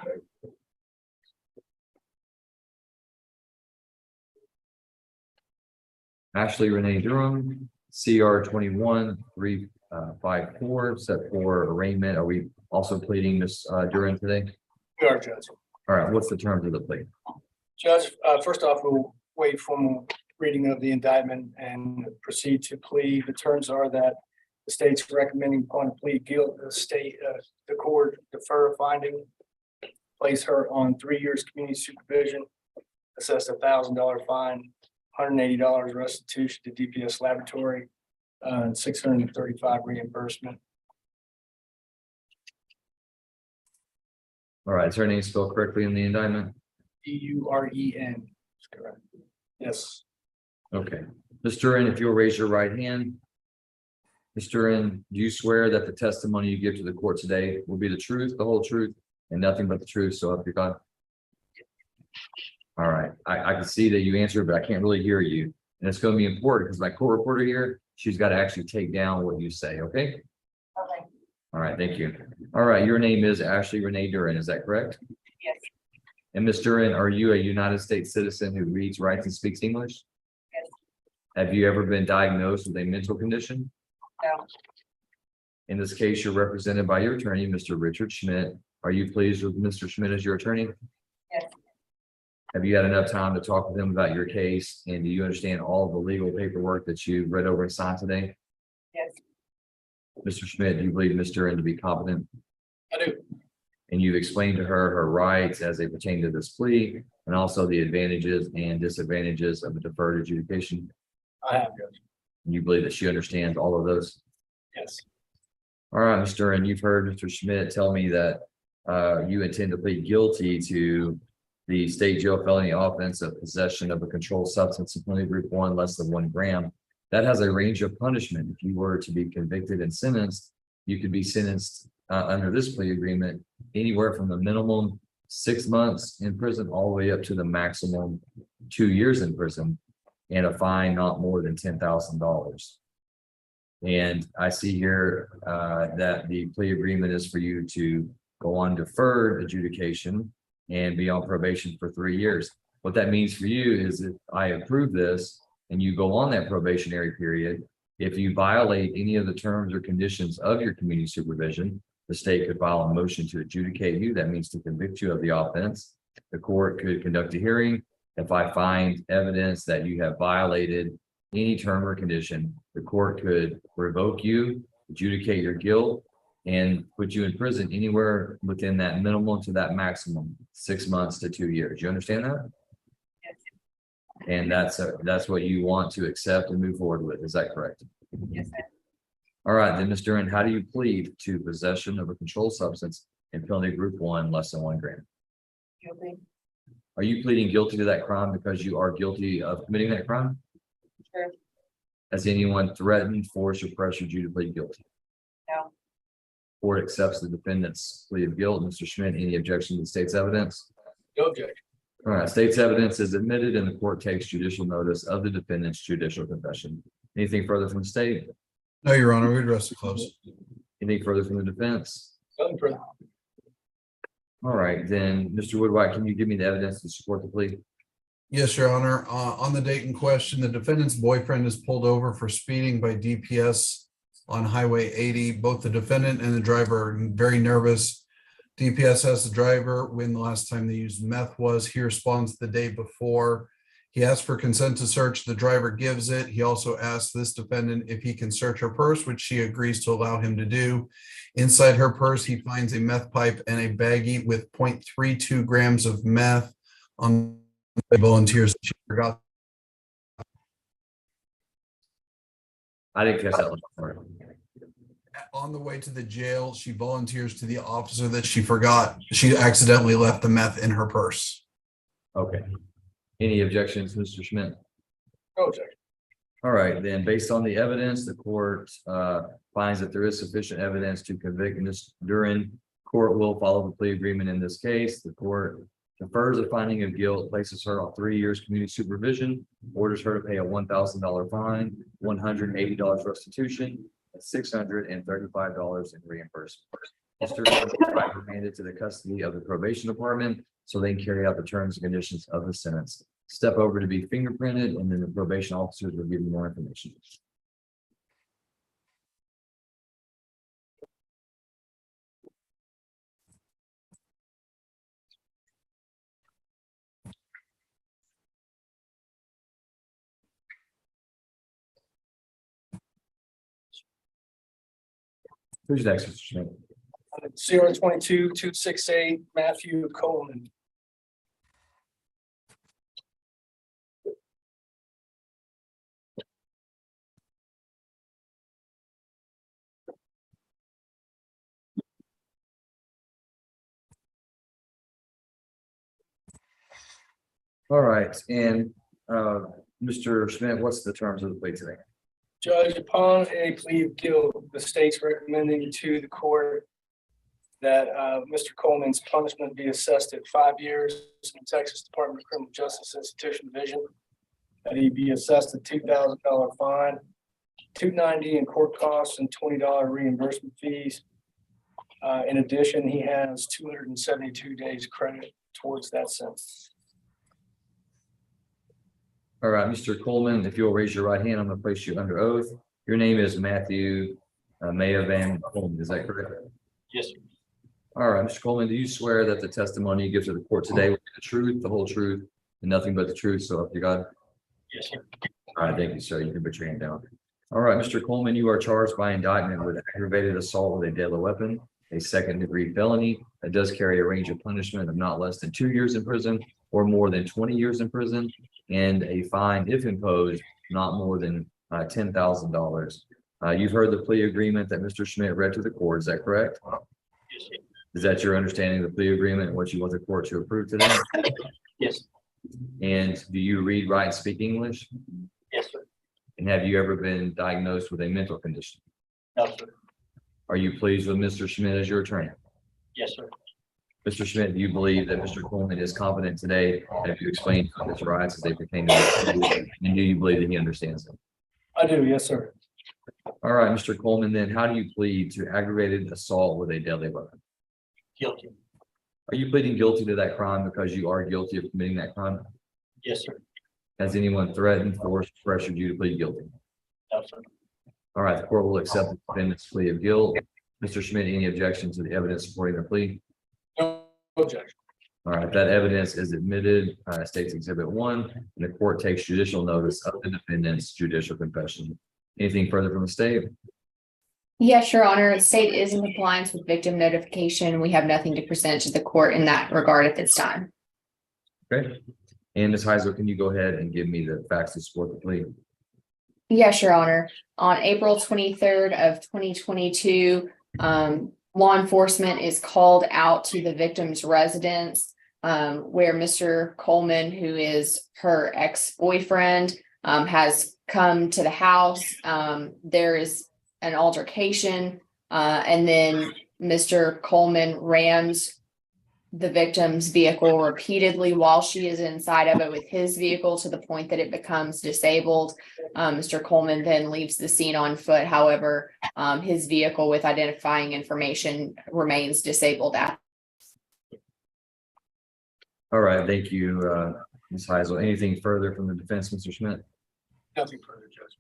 Ashley Renee Durham, CR 21-354, set for arraignment. Are we also pleading Ms. Durham today? We are, Judge. All right, what's the terms of the plea? Judge, first off, we'll waive formal reading of the indictment and proceed to plea. The terms are that the state's recommending upon plea guilt, the court defer a finding, place her on 3 years community supervision, assess a $1,000 fine, $180 restitution to DPS laboratory, and $635 reimbursement. All right, is her name spelled correctly in the indictment? DUREN. That's correct. Yes. Okay, Ms. Duran, if you'll raise your right hand. Ms. Duran, do you swear that the testimony you give to the court today will be the truth, the whole truth, and nothing but the truth, so help you God? All right, I can see that you answered, but I can't really hear you. And it's gonna be important because my court reporter here, she's got to actually take down what you say, okay? Okay. All right, thank you. All right, your name is Ashley Renee Duran, is that correct? Yes. And Ms. Duran, are you a United States citizen who reads, writes, and speaks English? Yes. Have you ever been diagnosed with a mental condition? No. In this case, you're represented by your attorney, Mr. Richard Schmidt. Are you pleased with Mr. Schmidt as your attorney? Yes. Have you had enough time to talk with him about your case? And do you understand all of the legal paperwork that you read over and signed today? Yes. Mr. Schmidt, do you believe Ms. Duran to be competent? I do. And you've explained to her rights as they pertain to this plea and also the advantages and disadvantages of a deferred adjudication. I have, Judge. And you believe that she understands all of those? Yes. All right, Mr. Duran, you've heard Mr. Schmidt tell me that you intend to plead guilty to the state jail felony offense of possession of a controlled substance in penalty group 1 less than 1 gram. That has a range of punishment. If you were to be convicted and sentenced, you could be sentenced under this plea agreement anywhere from the minimum 6 months in prison all the way up to the maximum 2 years in prison and a fine not more than $10,000. And I see here that the plea agreement is for you to go on deferred adjudication and be on probation for 3 years. What that means for you is if I approve this and you go on that probationary period, if you violate any of the terms or conditions of your community supervision, the state could file a motion to adjudicate you. That means to convict you of the offense. The court could conduct a hearing. If I find evidence that you have violated any term or condition, the court could revoke you, adjudicate your guilt, and put you in prison anywhere within that minimum to that maximum, 6 months to 2 years. You understand that? Yes. And that's what you want to accept and move forward with. Is that correct? Yes, sir. All right, then, Mr. Duran, how do you plead to possession of a controlled substance in penalty group 1 less than 1 gram? Guilty. Are you pleading guilty to that crime because you are guilty of committing that crime? Sure. Has anyone threatened, forced, or pressured you to plead guilty? No. Court accepts the defendant's plea of guilt. Mr. Schmidt, any objection to the state's evidence? No objection. All right, state's evidence is admitted and the court takes judicial notice of the defendant's judicial confession. Anything further from the state? No, Your Honor, we'd rest it close. Anything further from the defense? Nothing further. All right, then, Mr. Woodwhite, can you give me the evidence to support the plea? Yes, Your Honor. On the date in question, the defendant's boyfriend is pulled over for speeding by DPS on Highway 80. Both the defendant and the driver are very nervous. DPS asks the driver when the last time they used meth was. He responds the day before. He asks for consent to search. The driver gives it. He also asks this defendant if he can search her purse, which she agrees to allow him to do. Inside her purse, he finds a meth pipe and a baggie with 0.32 grams of meth. On the volunteers, she forgot. I didn't catch that last part. On the way to the jail, she volunteers to the officer that she forgot. She accidentally left the meth in her purse. Okay. Any objections, Mr. Schmidt? No objection. All right, then, based on the evidence, the court finds that there is sufficient evidence to convict Ms. Duran. Court will follow the plea agreement in this case. The court defers a finding of guilt, places her on 3 years community supervision, orders her to pay a $1,000 fine, $180 restitution, and $635 in reimbursement. Mr. Duran is remanded to the custody of the probation department so they can carry out the terms and conditions of the sentence. Step over to be fingerprinted, and then the probation officers will give you more information. Who's next, Mr. Schmidt? Sierra 22-268, Matthew Coleman. All right, and Mr. Schmidt, what's the terms of the plea today? Judge, upon a plea of guilt, the state's recommending to the court that Mr. Coleman's punishment be assessed at 5 years in Texas Department of Criminal Justice Institution Division, that he be assessed a $2,000 fine, $290 in court costs and $20 reimbursement fees. In addition, he has 272 days credit towards that sentence. All right, Mr. Coleman, if you'll raise your right hand, I'm going to place you under oath. Your name is Matthew Maya Van Coleman, is that correct? Yes, sir. All right, Mr. Coleman, do you swear that the testimony you give to the court today will be the truth, the whole truth, and nothing but the truth, so help you God? Yes, sir. All right, thank you, sir. You can put your hand down. All right, Mr. Coleman, you are charged by indictment with aggravated assault with a deadly weapon, a second-degree felony that does carry a range of punishment of not less than 2 years in prison or more than 20 years in prison, and a fine, if imposed, not more than $10,000. You've heard the plea agreement that Mr. Schmidt read to the court, is that correct? Yes, sir. Is that your understanding of the plea agreement and what you want the court to approve today? Yes, And do you read, write, and speak English? yes, sir. And have you ever been diagnosed with a mental condition? No, sir. Are you pleased with Mr. Schmidt as your attorney? Yes, sir. Mr. Schmidt, do you believe that Mr. Coleman is competent today? Have you explained his rights as they pertain to him? And do you believe that he understands them? I do, yes, sir. All right, Mr. Coleman, then how do you plead to aggravated assault with a deadly weapon? Guilty. Are you pleading guilty to that crime because you are guilty of committing that crime? Yes, sir. Has anyone threatened, forced, pressured you to plead guilty? No, sir. All right, the court will accept the defendant's plea of guilt. Mr. Schmidt, any objections to the evidence supporting the plea? No objection. All right, that evidence is admitted, State's Exhibit 1, and the court takes judicial notice of the defendant's judicial confession. Anything further from the state? Yes, Your Honor, the state is in compliance with victim notification. We have nothing to present to the court in that regard at this time. Okay. And Ms. Heisler, can you go ahead and give me the facts to support the plea? Yes, Your Honor. On April 23rd of 2022, law enforcement is called out to the victim's residence, where Mr. Coleman, who is her ex-boyfriend, has come to the house. There is an altercation, and then Mr. Coleman rams the victim's vehicle repeatedly while she is inside of it with his vehicle to the point that it becomes disabled. Mr. Coleman then leaves the scene on foot. However, his vehicle with identifying information remains disabled. All right, thank you, Ms. Heisler. Anything further from the defense, Mr. Schmidt? Nothing further, Judge.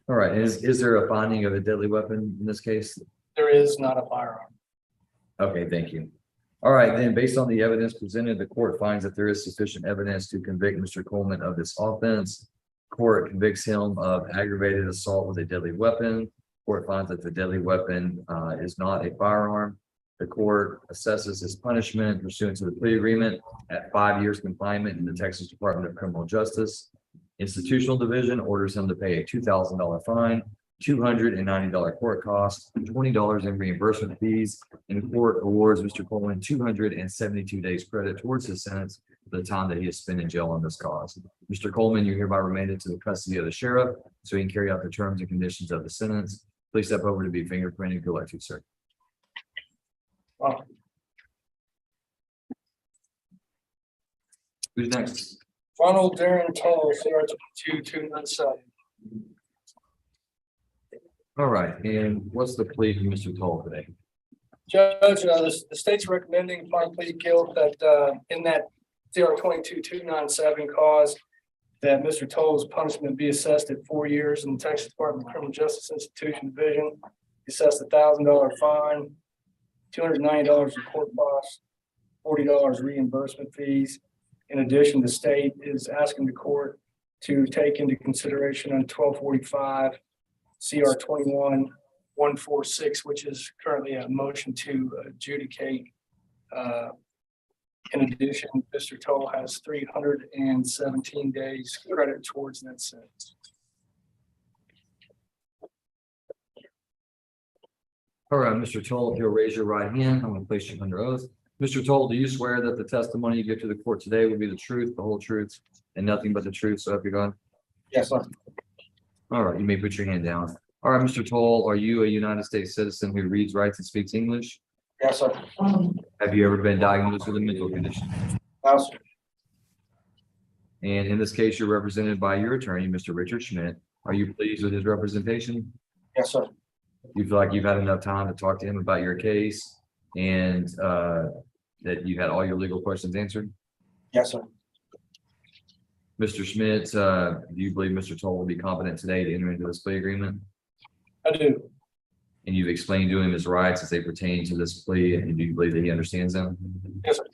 All right, is there a finding of a deadly weapon in this case? There is not a firearm. Okay, thank you. All right, then, based on the evidence presented, the court finds that there is sufficient evidence to convict Mr. Coleman of this offense. Court convicts him of aggravated assault with a deadly weapon. Court finds that the deadly weapon is not a firearm. The court assesses his punishment pursuant to the plea agreement at 5 years confinement in the Texas Department of Criminal Justice. Institutional Division orders him to pay a $2,000 fine, $290 court costs, $20 in reimbursement fees, and the court awards Mr. Coleman 272 days credit towards his sentence for the time that he has spent in jail on this cause. Mr. Coleman, you're hereby remanded to the custody of the sheriff so he can carry out the terms and conditions of the sentence. Please step over to be fingerprinted. Good luck to you, sir. Wow. Who's next? Ronald Darren Toll, CR 2297. All right, and what's the plea from Mr. Toll today? Judge, the state's recommending find plea guilt that in that CR 22297 cause that Mr. Toll's punishment be assessed at 4 years in the Texas Department of Criminal Justice Institution Division. Assessed $1,000 fine, $290 in court costs, $40 reimbursement fees. In addition, the state is asking the court to take into consideration on 1245 CR 21146, which is currently a motion to adjudicate. In addition, Mr. Toll has 317 days credit towards that sentence. All right, Mr. Toll, if you'll raise your right hand, I'm going to place you under oath. Mr. Toll, do you swear that the testimony you give to the court today will be the truth, the whole truth, and nothing but the truth, so help you God? Yes, sir. All right, you may put your hand down. All right, Mr. Toll, are you a United States citizen who reads, writes, and speaks English? Yes, sir. Have you ever been diagnosed with a mental condition? No, sir. And in this case, you're represented by your attorney, Mr. Richard Schmidt. Are you pleased with his representation? Yes, sir. You feel like you've had enough time to talk to him about your case and that you've had all your legal questions answered? Yes, sir. Mr. Schmidt, do you believe Mr. Toll will be competent today to enter into this plea agreement? I do. And you've explained to him his rights as they pertain to this plea, and do you believe that he understands them? Yes, sir.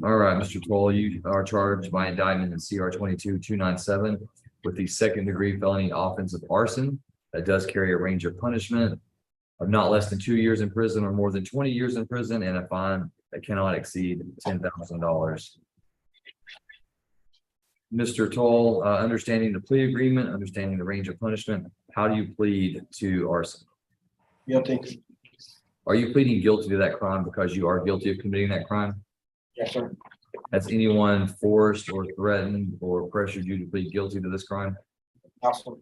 All right, Mr. Toll, you are charged by indictment in CR 22-297 with the second-degree felony offense of arson. That does carry a range of punishment of not less than 2 years in prison or more than 20 years in prison, and a fine that cannot exceed $10,000. Mr. Toll, understanding the plea agreement, understanding the range of punishment, how do you plead to arson? Guilty. Are you pleading guilty to that crime because you are guilty of committing that crime? Yes, sir. Has anyone forced or threatened or pressured you to plead guilty to this crime? Awesome.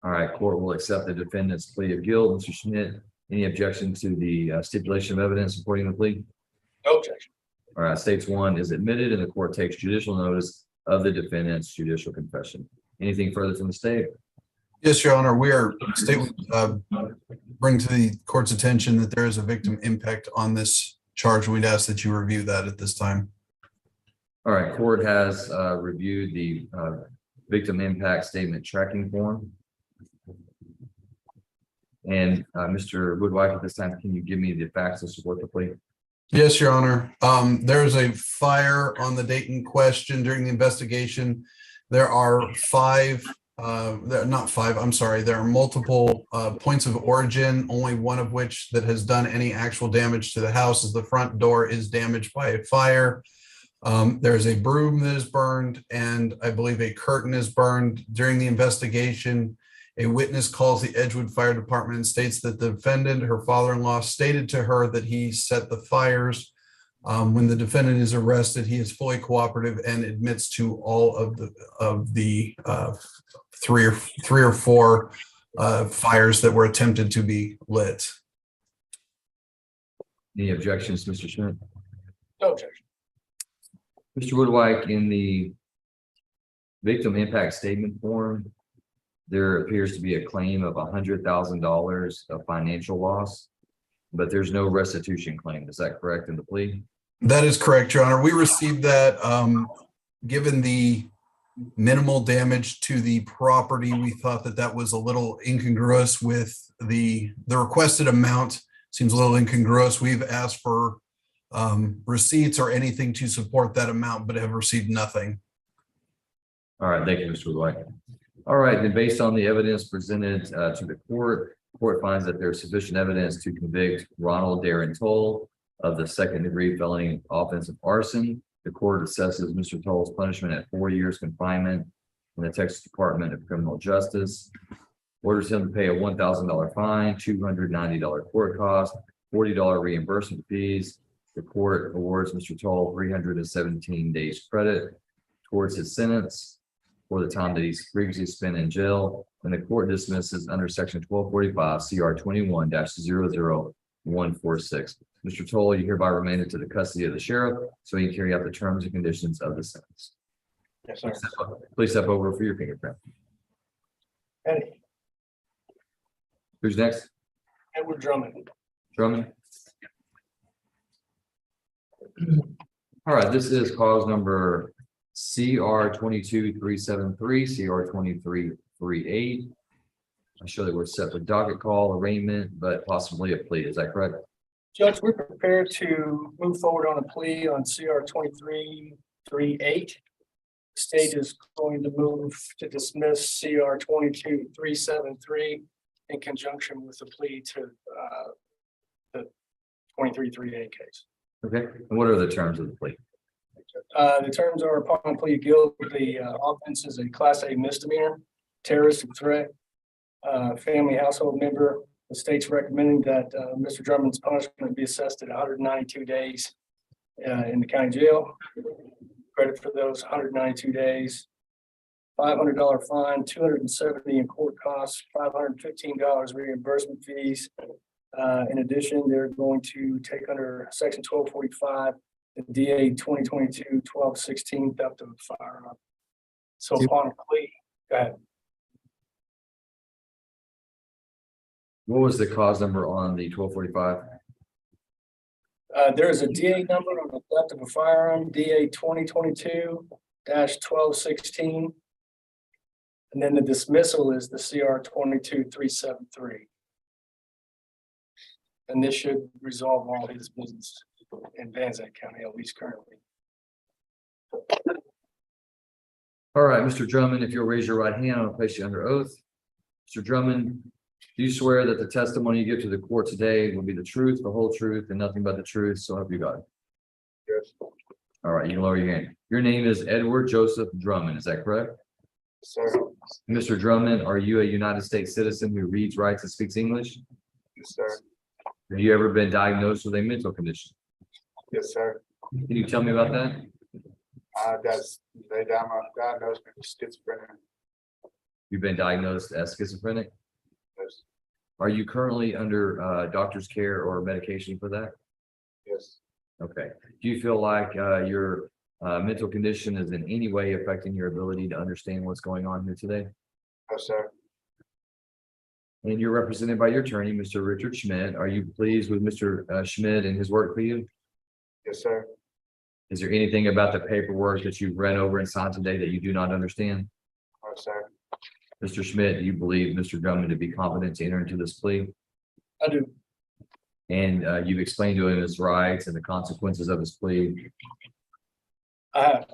All right, court will accept the defendant's plea of guilt. Mr. Schmidt, any objection to the stipulation of evidence supporting the plea? No objection. All right, states one is admitted and the court takes judicial notice of the defendant's judicial confession. Anything further from the state? Yes, Your Honor, we are bring to the court's attention that there is a victim impact on this charge. We'd ask that you review that at this time. All right, court has reviewed the victim impact statement tracking form. And Mr. Woodwife, at this time, can you give me the facts to support the plea? Yes, Your Honor. There's a fire on the date in question during the investigation. There are there are multiple points of origin, only one of which that has done any actual damage to the house is the front door is damaged by a fire. There's a broom that is burned, and I believe a curtain is burned. During the investigation, a witness calls the Edgewood Fire Department and states that the defendant, her father-in-law, stated to her that he set the fires. When the defendant is arrested, he is fully cooperative and admits to all of the three or four fires that were attempted to be lit. Any objections, Mr. Schmidt? No objection. Mr. Woodwife, in the victim impact statement form, there appears to be a claim of $100,000 of financial loss, but there's no restitution claim. Is that correct in the plea? That is correct, Your Honor. We received that given the minimal damage to the property. We thought that that was a little incongruous with the requested amount. Seems a little incongruous. We've asked for receipts or anything to support that amount, but have received nothing. All right, thank you, Mr. Woodwife. All right, then based on the evidence presented to the court finds that there's sufficient evidence to convict Ronald Darren Toll of the second-degree felony offense of arson. The court assesses Mr. Toll's punishment at 4 years confinement in the Texas Department of Criminal Justice, orders him to pay a $1,000 fine, $290 court cost, $40 reimbursement fees. The court awards Mr. Toll 317 days credit towards his sentence for the time that he's previously spent in jail, and the court dismisses under section 1245 CR 21-00146. Mr. Toll, you hereby remain into the custody of the sheriff so he can carry out the terms and conditions of the sentence. Yes, sir. Please step over for your fingerprint. Eddie. Who's next? Edward Drummond. Drummond. All right, this is cause number CR 22373, CR 2338. I'm sure that we're set for docket call, arraignment, but possibly a plea. Is that correct? Judge, we're prepared to move forward on a plea on CR 2338. State is going to move to dismiss CR 22373 in conjunction with the plea to the 2338 case. Okay, and what are the terms of the plea? The terms are upon plea of guilt, the offense is a class A misdemeanor, terrorist threat, family household member. The state's recommending that Mr. Drummond's punishment be assessed at 192 days in the county jail. Credit for those 192 days, $500 fine, $270 in court costs, $515 reimbursement fees, In addition, they're going to take under section 1245, the DA 2022-1216 theft of a firearm. So upon a plea, go ahead. What was the cause number on the 1245? There is a DA number on the theft of a firearm, DA 2022-1216. And then the dismissal is the CR 22373. And this should resolve all his business in Van Zandt County, at least currently. All right, Mr. Drummond, if you'll raise your right hand, I'll place you under oath. Mr. Drummond, do you swear that the testimony you give to the court today will be the truth, the whole truth, and nothing but the truth? So help you God. Yes. All right, you can lower your hand. Your name is Edward Joseph Drummond, is that correct? Sir. Mr. Drummond, are you a United States citizen who reads, writes, and speaks English? Yes, sir. Have you ever been diagnosed with a mental condition? Yes, sir. Can you tell me about that? They diagnosed me with schizophrenia. You've been diagnosed as schizophrenic? Yes. Are you currently under doctor's care or medication for that? Yes. Okay. Do you feel like your mental condition is in any way affecting your ability to understand what's going on here today? Yes, sir. And you're represented by your attorney, Mr. Richard Schmidt. Are you pleased with Mr. Schmidt and his work for you? Yes, sir. Is there anything about the paperwork that you've read over and signed today that you do not understand? Yes, sir. Mr. Schmidt, do you believe Mr. Drummond to be competent to enter into this plea? I do. And you've explained to him his rights and the consequences of his plea. I have.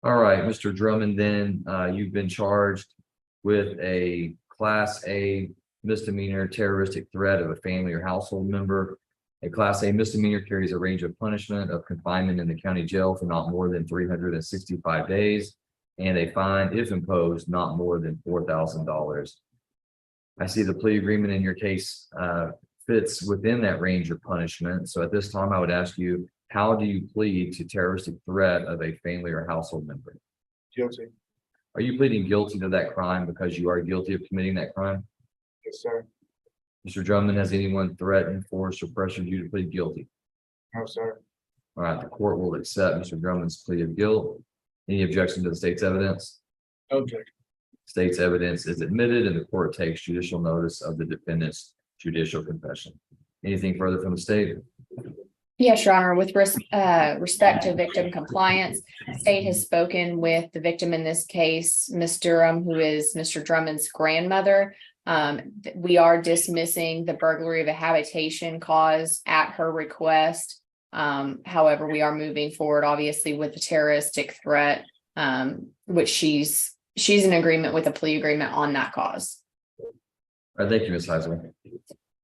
All right, Mr. Drummond, then you've been charged with a Class A misdemeanor terroristic threat of a family or household member. A Class A misdemeanor carries a range of punishment of confinement in the county jail for not more than 365 days and a fine, if imposed, not more than $4,000. I see the plea agreement in your case fits within that range of punishment. So at this time, I would ask you, how do you plead to terroristic threat of a family or household member? Guilty. Are you pleading guilty to that crime because you are guilty of committing that crime? Yes, sir. Mr. Drummond, has anyone threatened, forced, or pressured you to plead guilty? No, sir. All right, the court will accept Mr. Drummond's plea of guilt. Any objection to the state's evidence? No objection. State's evidence is admitted and the court takes judicial notice of the defendant's judicial confession. Anything further from the state? Yes, Your Honor, with respect to victim compliance, the state has spoken with the victim in this case, Ms. Durham, who is Mr. Drummond's grandmother. We are dismissing the burglary of a habitation cause at her request. However, we are moving forward, obviously, with the terroristic threat, which she's in agreement with a plea agreement on that cause. All right, thank you, Ms. Heisler.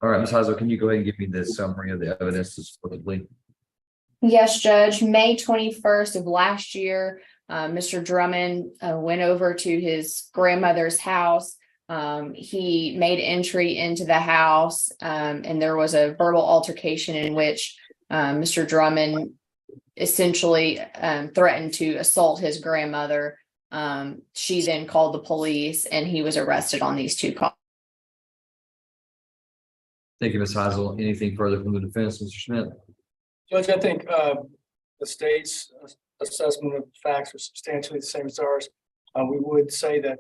All right, Ms. Heisler, can you go ahead and give me the summary of the evidence to support the plea? Yes, Judge. May 21st of last year, Mr. Drummond went over to his grandmother's house. He made entry into the house, and there was a verbal altercation in which Mr. Drummond essentially threatened to assault his grandmother. She then called the police, and he was arrested on these two calls. Thank you, Ms. Heisler. Anything further from the defense, Mr. Schmidt? Judge, I think the state's assessment of facts are substantially the same as ours. We would say that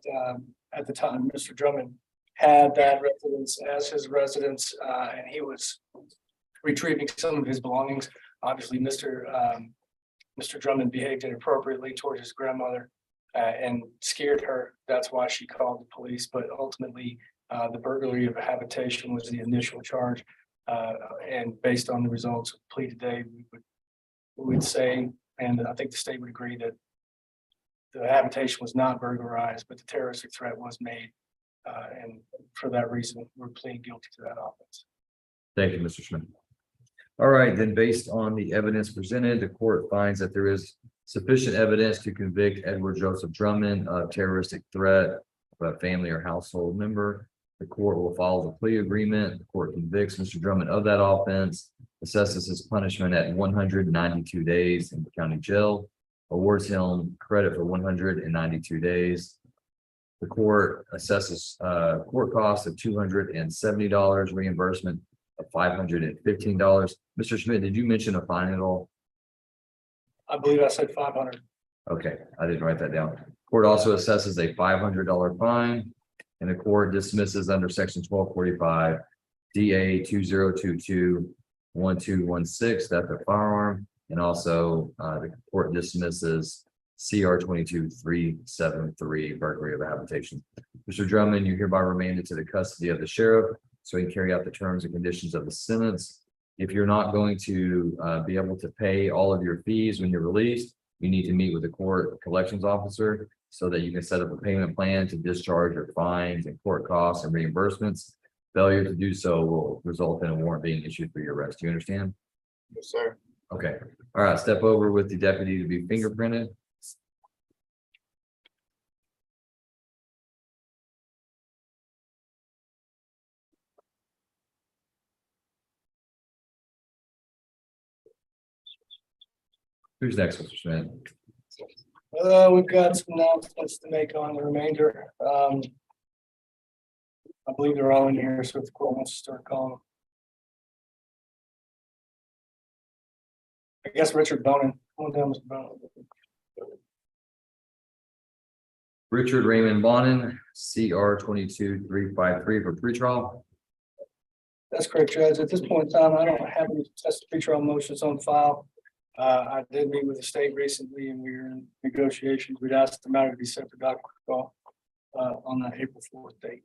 at the time, Mr. Drummond had that residence as his residence, and he was retrieving some of his belongings. Obviously, Mr. Drummond behaved inappropriately towards his grandmother and scared her. That's why she called the police. But ultimately, the burglary of a habitation was the initial charge. And based on the results of the plea today, we would say, and I think the state would agree, that the habitation was not burglarized, but the terroristic threat was made. And for that reason, we're pleading guilty to that offense. Thank you, Mr. Schmidt. All right, then based on the evidence presented, the court finds that there is sufficient evidence to convict Edward Joseph Drummond of terroristic threat of a family or household member. The court will follow the plea agreement. The court convicts Mr. Drummond of that offense, assesses his punishment at 192 days in the county jail, awards him credit for 192 days, The court assesses court costs of $270, reimbursement of $515. Mr. Schmidt, did you mention a fine at all? I believe I said 500. Okay, I didn't write that down. Court also assesses a $500 fine, and the court dismisses under section 1245 DA 2022-1216, theft of firearm, and also the court dismisses CR 22373, burglary of a habitation. Mr. Drummond, you're hereby remanded to the custody of the sheriff so he can carry out the terms and conditions of the sentence. If you're not going to be able to pay all of your fees when you're released, you need to meet with the court collections officer so that you can set up a payment plan to discharge your fines and court costs and reimbursements. Failure to do so will result in a warrant being issued for your arrest. Do you understand? Yes, sir. Okay. All right. Step over with the deputy to be fingerprinted. Who's next, Mr. Schmidt? We've got some announcements to make on the remainder. I believe they're all in here, so if the court wants to start calling. I guess Richard Bonin. Come on down, Mr. Bonin. Richard Raymond Bonin, CR 22353 for pretrial. That's correct, Judge. At this point in time, I don't have any contested pretrial motions on file. I did meet with the state recently and we were in negotiations. We'd asked the matter to be set for docket call on that April 4th date.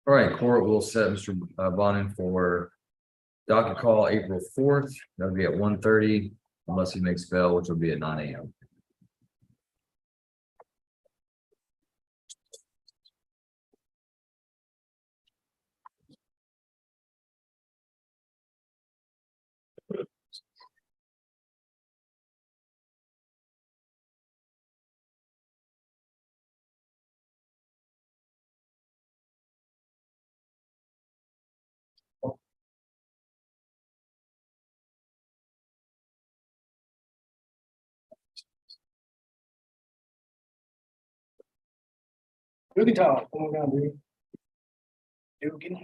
All right, court will set Mr. Bonin for docket call April 4th. That'll be at 1:30 unless he makes bail, which will be at 9 a.m. Dugan Tom, come on down, dude. Dugan.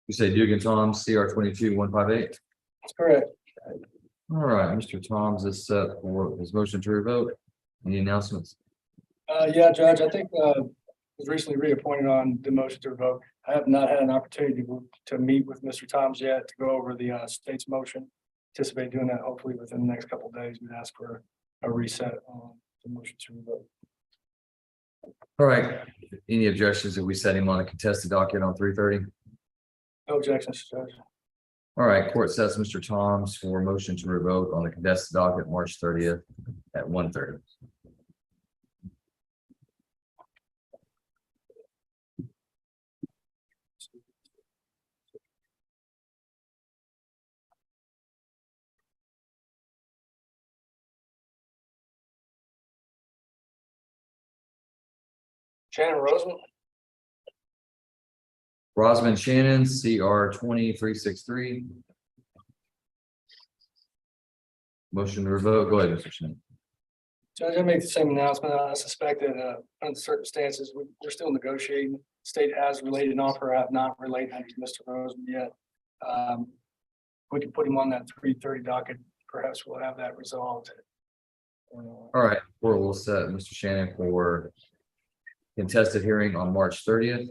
You say Dugan Tom, CR 22158. That's correct. All right, Mr. Tom's is set for his motion to revoke. Any announcements? Yeah, Judge, I think was recently reappointed on the motion to revoke. I have not had an opportunity to meet with Mr. Toms yet to go over the state's motion. Anticipate doing that hopefully within the next couple of days. We'd ask for a reset on the motion to revoke. All right, any objections if we set him on a contested docket on 3:30? No objections, Judge. All right, court sets Mr. Toms for motion to revoke on the contested docket March 30th at 1:30. Shannon Roseman. Rosman Shannon, CR 20363. Motion to revoke. Go ahead, Mr. Shannon. Judge, I make the same announcement. I suspect that under circumstances, we're still negotiating. State has related an offer. I have not related that to Mr. Roseman yet. We can put him on that 3:30 docket. Perhaps we'll have that resolved. All right, court will set Mr. Shannon for contested hearing on March 30th.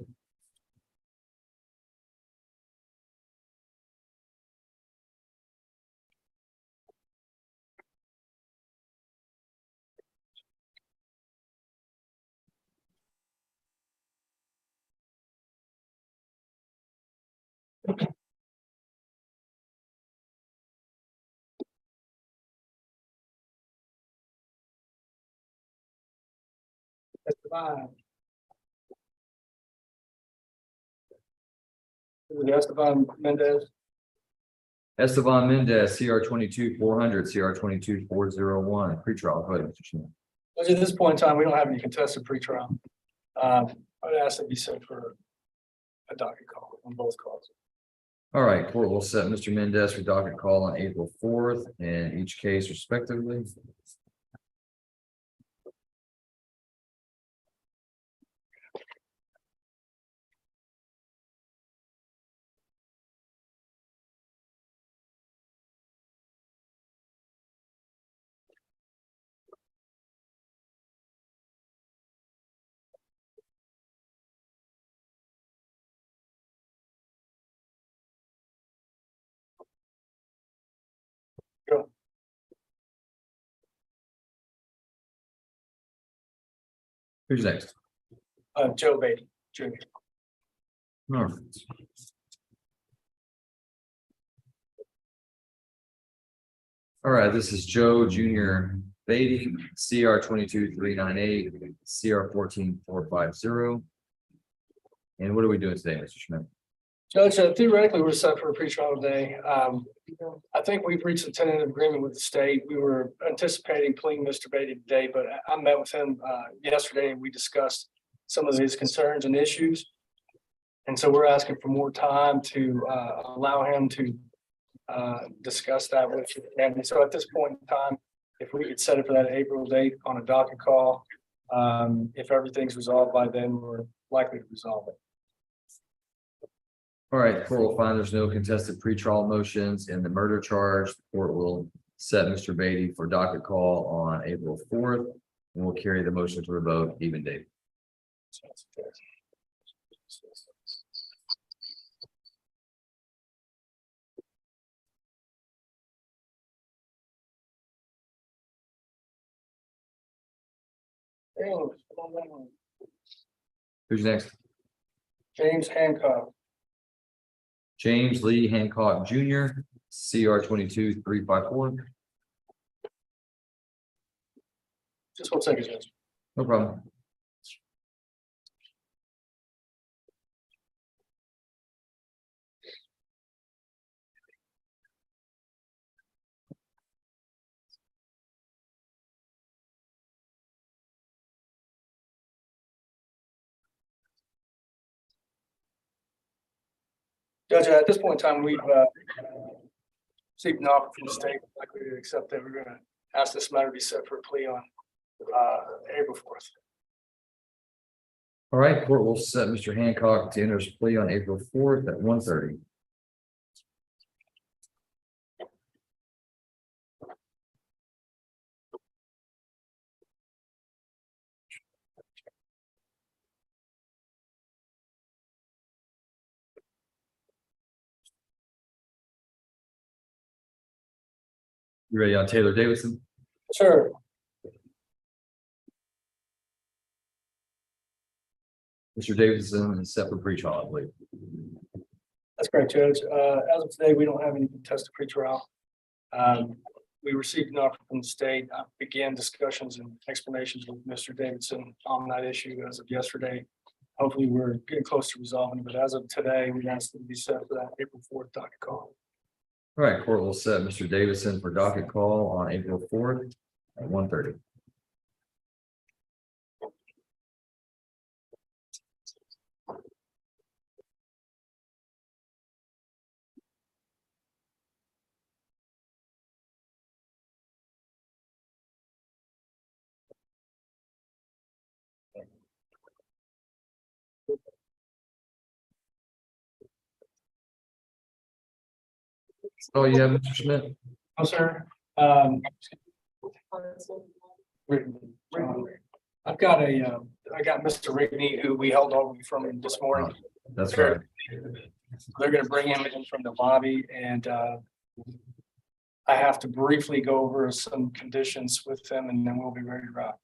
That's fine. Esteban Mendez. Esteban Mendez, CR 22400, CR 22401, pretrial. Go ahead, Mr. Shannon. At this point in time, we don't have any contested pretrial. I'd ask that be set for a docket call on both calls. All right, court will set Mr. Mendez for docket call on April 4th in each case respectively. Who's next? Joe Beatty Jr. All right. All right, this is Joe Junior Beatty, CR 22398, CR 14450. And what are we doing today, Mr. Schmidt? Judge, theoretically, we're set for a pretrial day. I think we've reached a tentative agreement with the state. We were anticipating pleading Mr. Beatty today, but I met with him yesterday and we discussed some of his concerns and issues. And so we're asking for more time to allow him to discuss that with you. And so at this point in time, if we could set it for that April date on a docket call, if everything's resolved by then, we're likely to resolve it. All right, the court will find there's no contested pretrial motions in the murder charge. The court will set Mr. Beatty for docket call on April 4th, and we'll carry the motion to a vote even date. Who's next? James Hancock. James Lee Hancock Jr., CR 22354. Just 1 second, Judge. No problem. Judge, at this point in time, we've received an offer from the state, likely to accept that. We're going to ask this matter to be set for a plea on April 4th. All right, court will set Mr. Hancock to enter his plea on April 4th at 1:30. You ready on Taylor Davidson? Sure. Mr. Davidson is set for pretrial, I believe. That's correct, Judge. As of today, we don't have any contested pretrial. We received an offer from the state. I began discussions and explanations with Mr. Davidson on that issue as of yesterday. Hopefully, we're getting close to resolving, but as of today, we asked them to be set for that April 4th docket call. All right, court will set Mr. Davidson for docket call on April 4th at 1:30. Oh, yeah, Mr. Schmidt. Oh, sir. I've got I got Mr. Rigney, who we held over from him this morning. That's right. They're gonna bring him in from the lobby and I have to briefly go over some conditions with them and then we'll be ready to rock.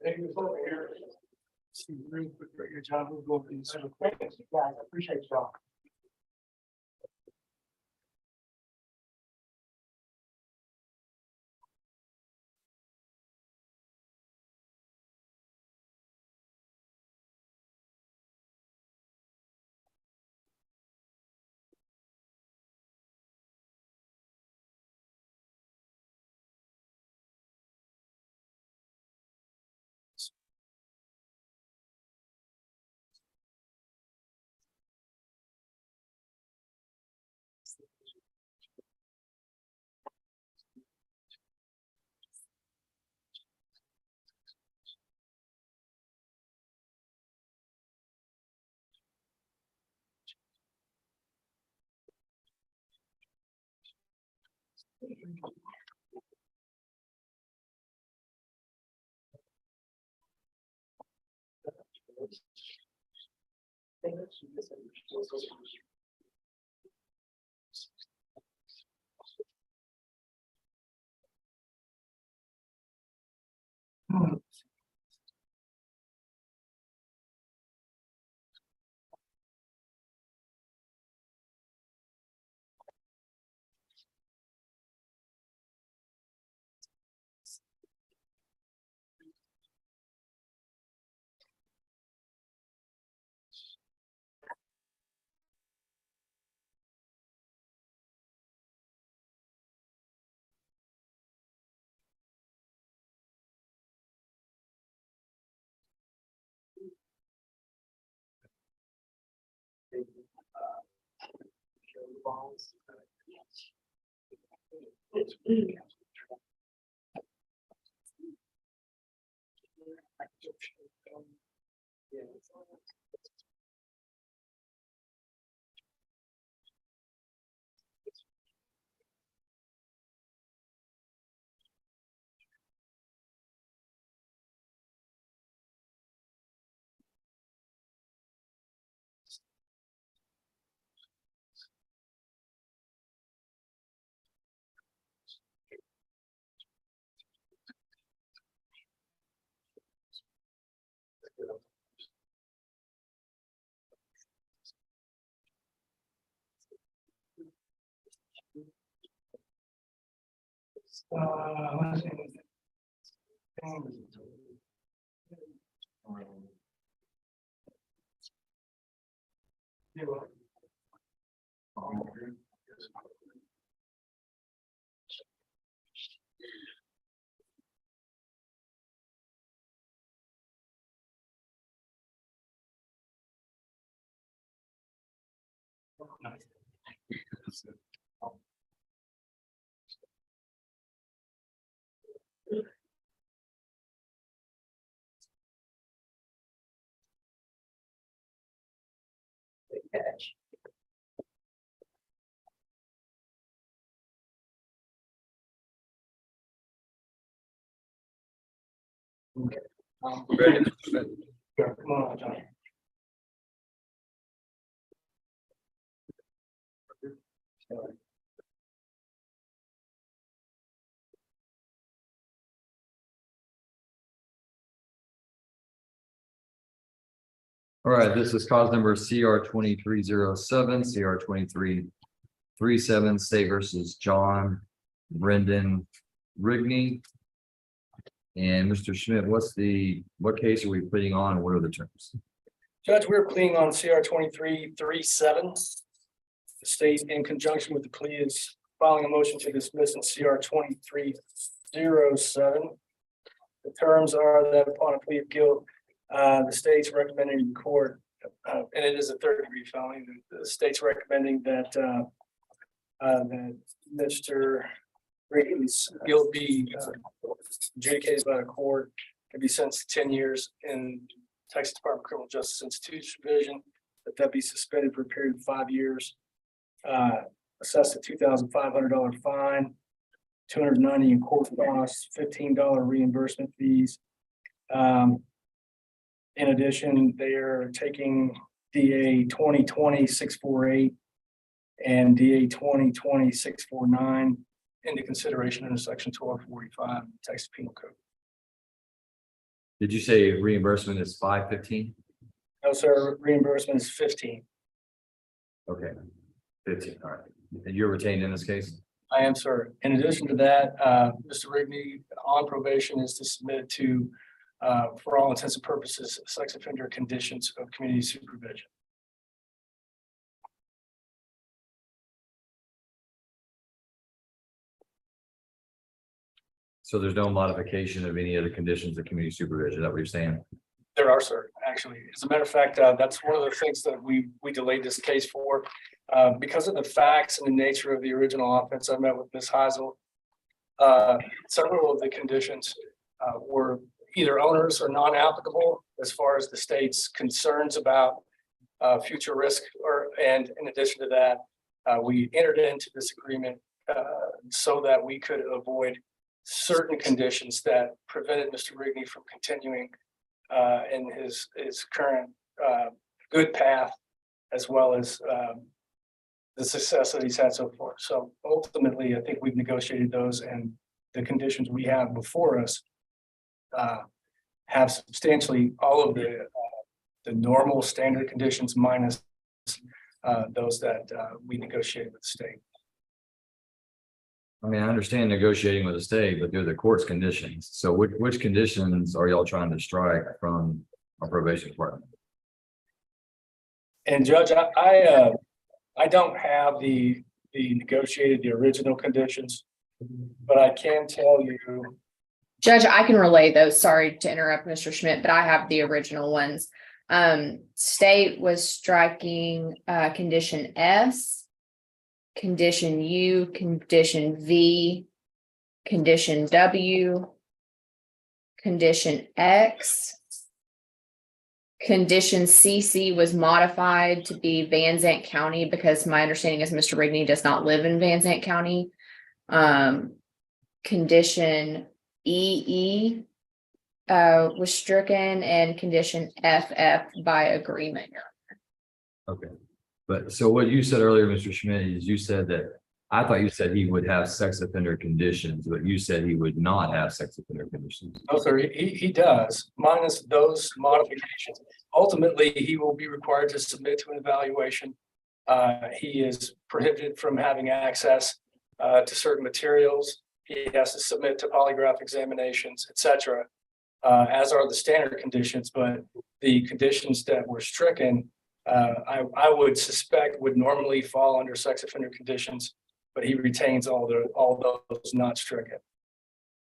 Thank you for your. See, real quick, your job will go over these. Guys, I appreciate y'all. Let's see. Ready? Come on, John. All right, this is cause number CR 2307, CR 2337, State versus John Brendan Rigney. And Mr. Schmidt, what case are we putting on? And what are the terms? Judge, we're pleading on CR 2337. The state, in conjunction with the plea, is filing a motion to dismiss in CR 2307. The terms are that upon a plea of guilt, the state's recommending in court, and it is a third-degree felony. The state's recommending that that Mr. Rigney's guilt be adjudicated by the court, and be sentenced to 10 years in Texas Department of Criminal Justice Institution Division, that be suspended for a period of 5 years, assessed a $2,500 fine, $290 in court costs, $15 reimbursement fees. In addition, they are taking DA 2020-648 and DA 2020-649 into consideration under Section 1245 Texas Penal Code. Did you say reimbursement is $515? No, sir, reimbursement is 15. Okay, 15, all right. And you're retained in this case? I am, sir. In addition to that, Mr. Rigney on probation is to submit to, for all intents and purposes, sex offender conditions of community supervision. So there's no modification of any of the conditions of community supervision, is that what you're saying? There are, sir, actually. As a matter of fact, that's one of the things that we delayed this case for. Because of the facts and the nature of the original offense, I met with Ms. Heisel. Several of the conditions were either onerous or non-applicable as far as the state's concerns about future risk, and in addition to that, we entered into this agreement so that we could avoid certain conditions that prevented Mr. Rigney from continuing in his current good path, as well as the success that he's had so far. So ultimately, I think we've negotiated those, and the conditions we have before us have substantially all of the normal standard conditions minus those that we negotiated with the state. I mean, I understand negotiating with the state, but they're the court's conditions. So which conditions are y'all trying to strike from our probation department? And Judge, I don't have the original conditions, but I can tell you. Judge, I can relay those. Sorry to interrupt, Mr. Schmidt, but I have the original ones. State was striking condition S, condition U, condition V, condition W, condition X. Condition CC was modified to be Van Zandt County because my understanding is Mr. Rigney does not live in Van Zandt County. Condition EE was stricken, and condition FF by agreement. Okay. But so what you said earlier, Mr. Schmidt, is you said that, I thought you said he would have sex offender conditions, but you said he would not have sex offender conditions. No, sir, he does, minus those modifications. Ultimately, he will be required to submit to an evaluation. He is prohibited from having access to certain materials. He has to submit to polygraph examinations, etc., as are the standard conditions. But the conditions that were stricken, I would suspect would normally fall under sex offender conditions, but he retains all those not stricken.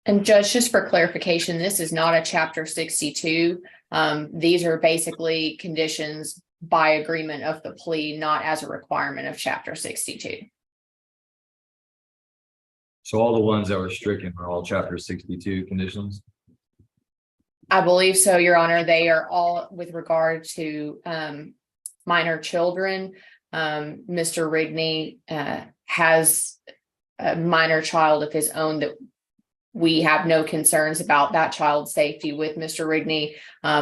And Judge, just for clarification, this is not a Chapter 62. These are basically conditions by agreement of the plea, not as a requirement of Chapter 62. So all the ones that were stricken are all Chapter 62 conditions? I believe so, Your Honor. They are all with regard to minor children. Mr. Rigney has a minor child of his own that we have no concerns about that child's safety with Mr. Rigney.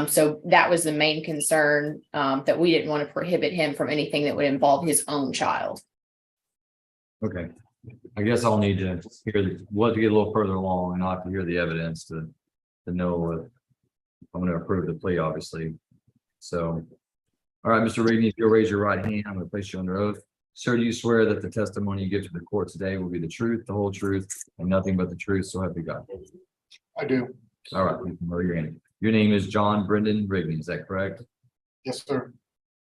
So that was the main concern, that we didn't want to prohibit him from anything that would involve his own child. Okay. I guess I'll need to hear, we'll have to get a little further along, and I'll have to hear the evidence to know what I'm going to approve the plea, obviously. So, all right, Mr. Rigney, if you'll raise your right hand, I'm going to place you under oath. Sir, do you swear that the testimony you give to the court today will be the truth, the whole truth, and nothing but the truth, so help you God? I do. All right, you can lower your hand. Your name is John Brendan Rigney, is that correct? Yes, sir.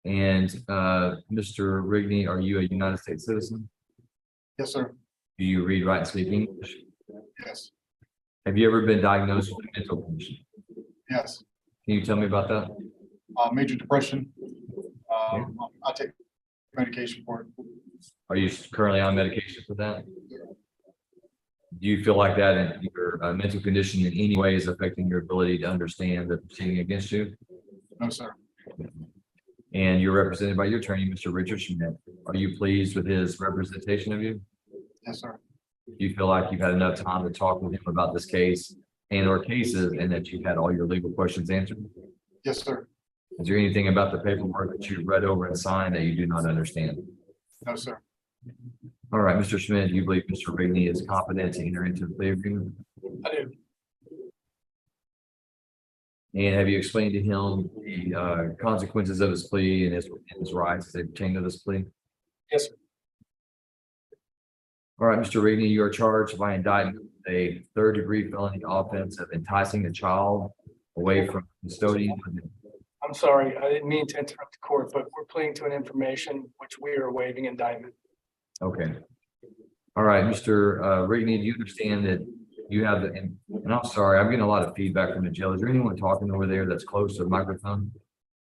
And Mr. Rigney, are you a United States citizen? Yes, sir. Do you read, write, and speak English? Yes. Have you ever been diagnosed with a mental condition? Yes. Can you tell me about that? Major depression. I take medication for it. Are you currently on medication for that? Do you feel like that and your mental condition in any way is affecting your ability to understand the proceeding against you? No, sir. And you're represented by your attorney, Mr. Richard Schmidt. Are you pleased with his representation of you? Yes, sir. Do you feel like you've had enough time to talk with him about this case and or cases, and that you've had all your legal questions answered? Yes, sir. Is there anything about the paperwork that you read over and signed that you do not understand? No, sir. All right, Mr. Schmidt, do you believe Mr. Rigney is competent to enter into the plea agreement? I do. And have you explained to him the consequences of his plea and his rights as they pertain to this plea? Yes, sir. All right, Mr. Rigney, you are charged by indictment with a third-degree felony offense of enticing a child away from custodian. I'm sorry, I didn't mean to interrupt the court, but we're pleading to an information which we are waiving indictment. Okay. All right, Mr. Rigney, do you understand that you have and I'm sorry, I'm getting a lot of feedback from the jail. Is there anyone talking over there that's close to the microphone?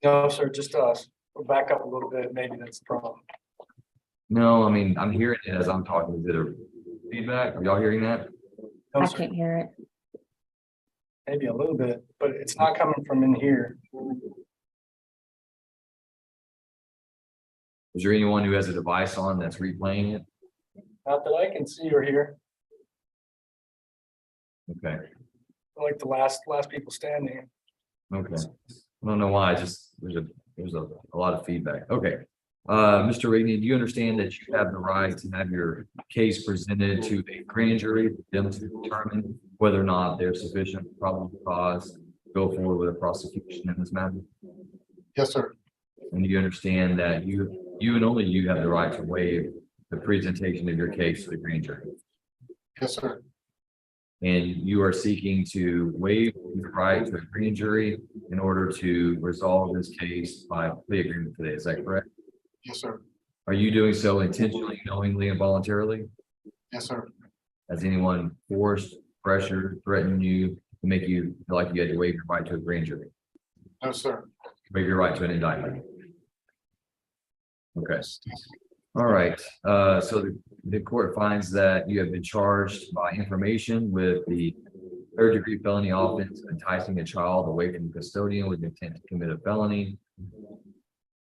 No, sir, just us. We'll back up a little bit. Maybe that's the problem. No, I mean, I'm hearing it as I'm talking. Is it a feedback? Are y'all hearing that? No, I sir. can't hear it. Maybe a little bit, but it's not coming from in here. Is there anyone who has a device on that's replaying it? Not that I can see or hear. Okay, Like the last people standing. okay. I don't know why, there's a lot of feedback. Okay. Mr. Rigney, do you understand that you have the right to have your case presented to a grand jury for them to determine whether or not there's sufficient probable cause to go forward with a prosecution in this matter? Yes, sir. And you understand that you and only you have the right to waive the presentation of your case to the grand jury? Yes, sir. And you are seeking to waive the right to a grand jury in order to resolve this case by plea agreement today, is that correct? Yes, sir. Are you doing so intentionally, knowingly, and voluntarily? Yes, sir. Has anyone forced, pressured, threatened you to make you feel like you had to waive your right to a grand jury? No, sir. Waive your right to an indictment? Okay. All right, so the court finds that you have been charged by information with the third-degree felony offense of enticing a child away from the custodian with intent to commit a felony.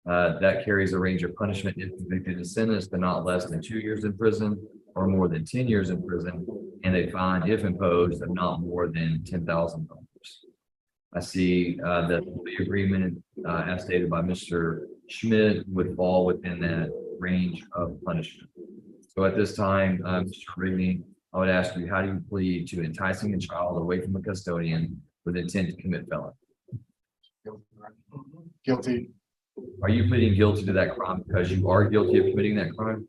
That carries a range of punishment if convicted and sentenced, but not less than 2 years in prison or more than 10 years in prison, and a fine if imposed of not more than $10,000. I see that the agreement, as stated by Mr. Schmidt, would fall within that range of punishment. So at this time, Mr. Rigney, I would ask you, how do you plead to enticing a child away from a custodian with intent to commit felony? Guilty. Are you pleading guilty to that crime because you are guilty of committing that crime?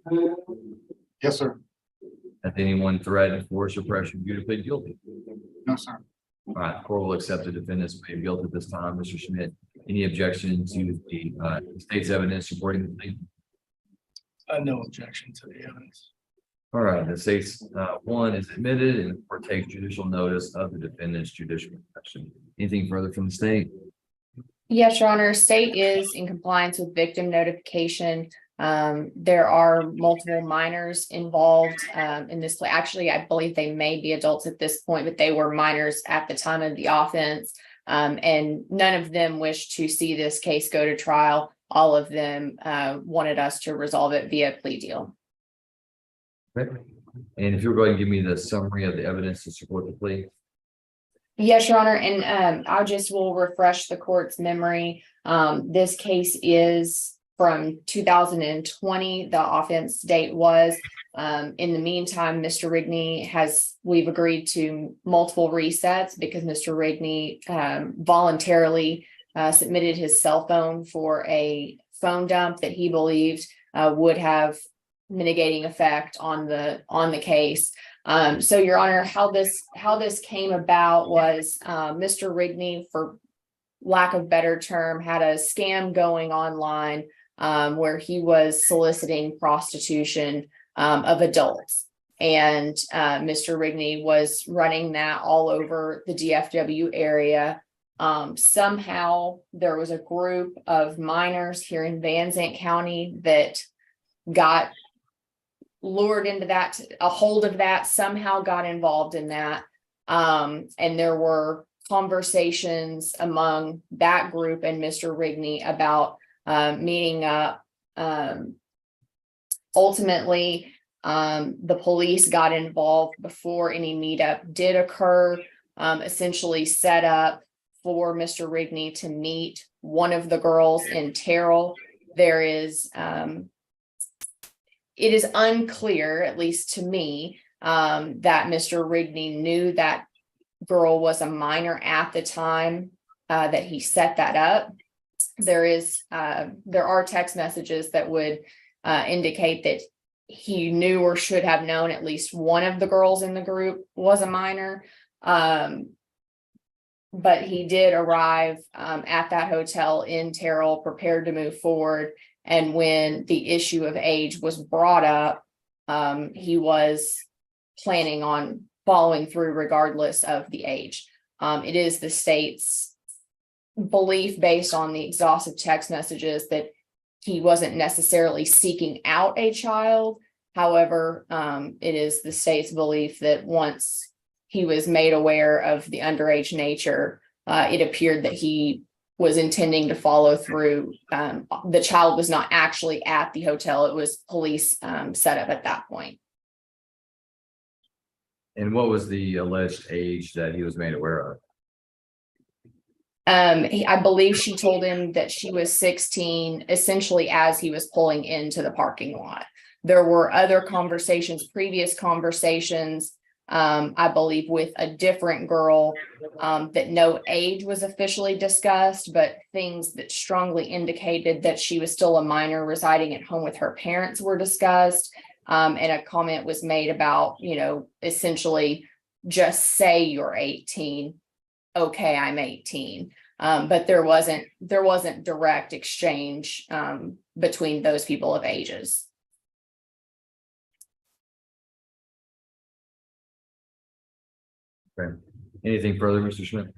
Yes, sir. Has anyone threatened, force, or pressure you to plead guilty? No, sir. All right, the court will accept the defendant's plea of guilty at this time. Mr. Schmidt, any objection to the state's evidence supporting the plea? No objection to the evidence. All right, the state's one is admitted and the court takes judicial notice of the defendant's judicial confession. Anything further from the state? Yes, Your Honor, state is in compliance with victim notification. There are multiple minors involved in this. Actually, I believe they may be adults at this point, but they were minors at the time of the offense. And none of them wish to see this case go to trial. All of them wanted us to resolve it via plea deal. Okay. And if you'll go ahead and give me the summary of the evidence to support the plea. Yes, Your Honor, and I just will refresh the court's memory. This case is from 2020. The offense date was. In the meantime, Mr. Rigney we've agreed to multiple resets because Mr. Rigney voluntarily submitted his cell phone for a phone dump that he believed would have mitigating effect on the case. So Your Honor, how this came about was Mr. Rigney, for lack of better term, had a scam going online where he was soliciting prostitution of adults. And Mr. Rigney was running that all over the DFW area. Somehow there was a group of minors here in Van Zandt County that got lured into that, a hold of that, somehow got involved in that. And there were conversations among that group and Mr. Rigney about meeting up. Ultimately, the police got involved before any meetup did occur, essentially set up for Mr. Rigney to meet one of the girls in Terrell. There is, it is unclear, at least to me, that Mr. Rigney knew that girl was a minor at the time that he set that up. There are text messages that would indicate that he knew or should have known at least one of the girls in the group was a minor. But he did arrive at that hotel in Terrell, prepared to move forward. And when the issue of age was brought up, he was planning on following through regardless of the age. It is the state's belief, based on the exhaustive text messages, that he wasn't necessarily seeking out a child. However, it is the state's belief that once he was made aware of the underage nature, it appeared that he was intending to follow through. The child was not actually at the hotel. It was police set up at that point. And what was the alleged age that he was made aware of? I believe she told him that she was 16, essentially as he was pulling into the parking lot. There were other conversations, previous conversations, I believe with a different girl, that no age was officially discussed, but things that strongly indicated that she was still a minor residing at home with her parents were discussed. And a comment was made about, essentially just say you're 18. Okay, I'm 18. But there wasn't direct exchange between those people of ages. Okay. Anything further, Mr. Schmidt?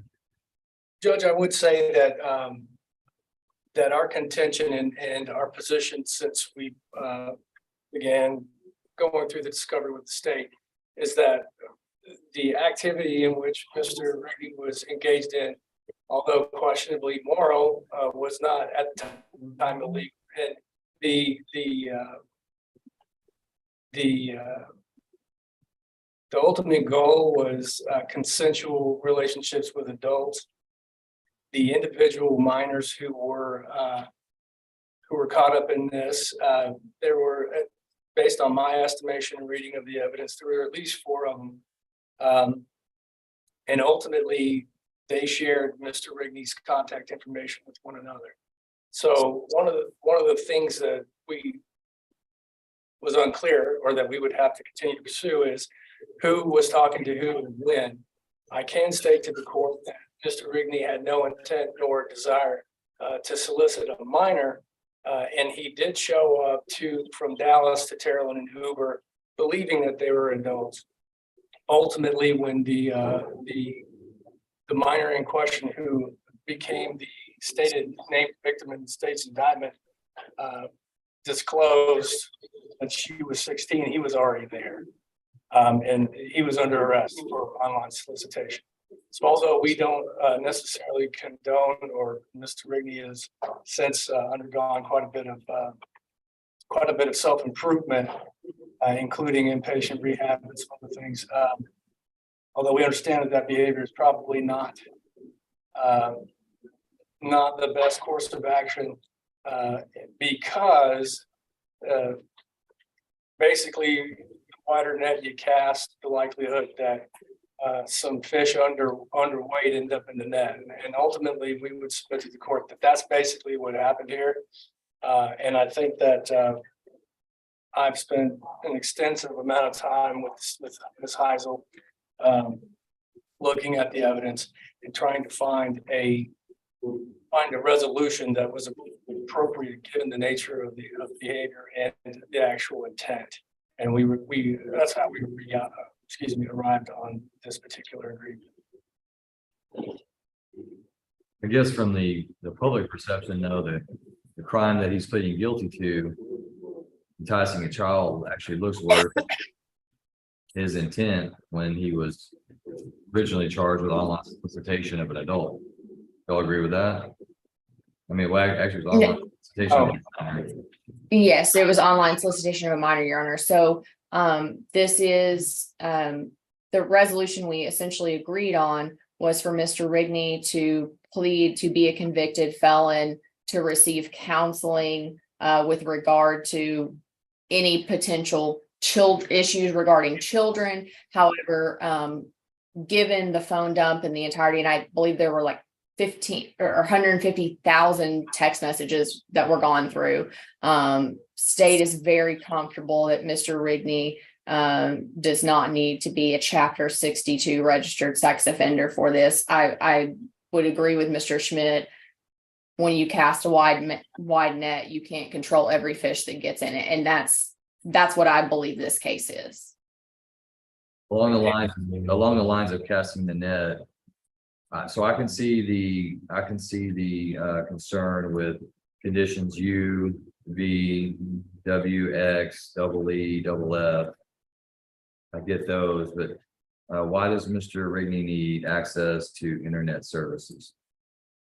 Judge, I would say that that our contention and our position since we began going through the discovery with the state is that the activity in which Mr. Rigney was engaged in, although questionably moral, was not at the time illegal. And the ultimate goal was consensual relationships with adults. The individual minors who were caught up in this, there were, based on my estimation and reading of the evidence, there were at least 4 of them. And ultimately, they shared Mr. Rigney's contact information with one another. So one of the things that was unclear, or that we would have to continue to pursue, is who was talking to who and when. I can state to the court that Mr. Rigney had no intent nor desire to solicit a minor, and he did show up from Dallas to Terrell in an Uber, believing that they were adults. Ultimately, when the minor in question, who became the stated named victim in the state's indictment, disclosed that she was 16, he was already there. And he was under arrest for online solicitation. So although we don't necessarily condone, or Mr. Rigney has since undergone quite a bit of self-improvement, including inpatient rehab and some other things, although we understand that behavior is probably not the best course of action, because basically, the wider net you cast, the likelihood that some fish underweight end up in the net. And ultimately, we would submit to the court that that's basically what happened here. And I think that I've spent an extensive amount of time with Ms. Heisel, looking at the evidence and trying to find a resolution that was appropriate given the nature of the behavior and the actual intent. And that's how we arrived on this particular agreement. I guess from the public perception, though, that the crime that he's pleading guilty to, enticing a child, actually looks worse his intent when he was originally charged with online solicitation of an adult. Y'all agree with that? I mean, well, actually, it was online solicitation of a minor. Yes, it was online solicitation of a minor, Your Honor. So this is the resolution we essentially agreed on was for Mr. Rigney to plead to be a convicted felon, to receive counseling with regard to any potential issues regarding children. However, given the phone dump and the entirety, and I believe there were like 15 or 150,000 text messages that were gone through. State is very comfortable that Mr. Rigney does not need to be a Chapter 62 registered sex offender for this. I would agree with Mr. Schmidt. When you cast a wide net, you can't control every fish that gets in it, and that's what I believe this case is. Along the lines of casting the net. So I can see the concern with conditions U, V, W, X, double E, double F. I get those, but why does Mr. Rigney need access to internet services?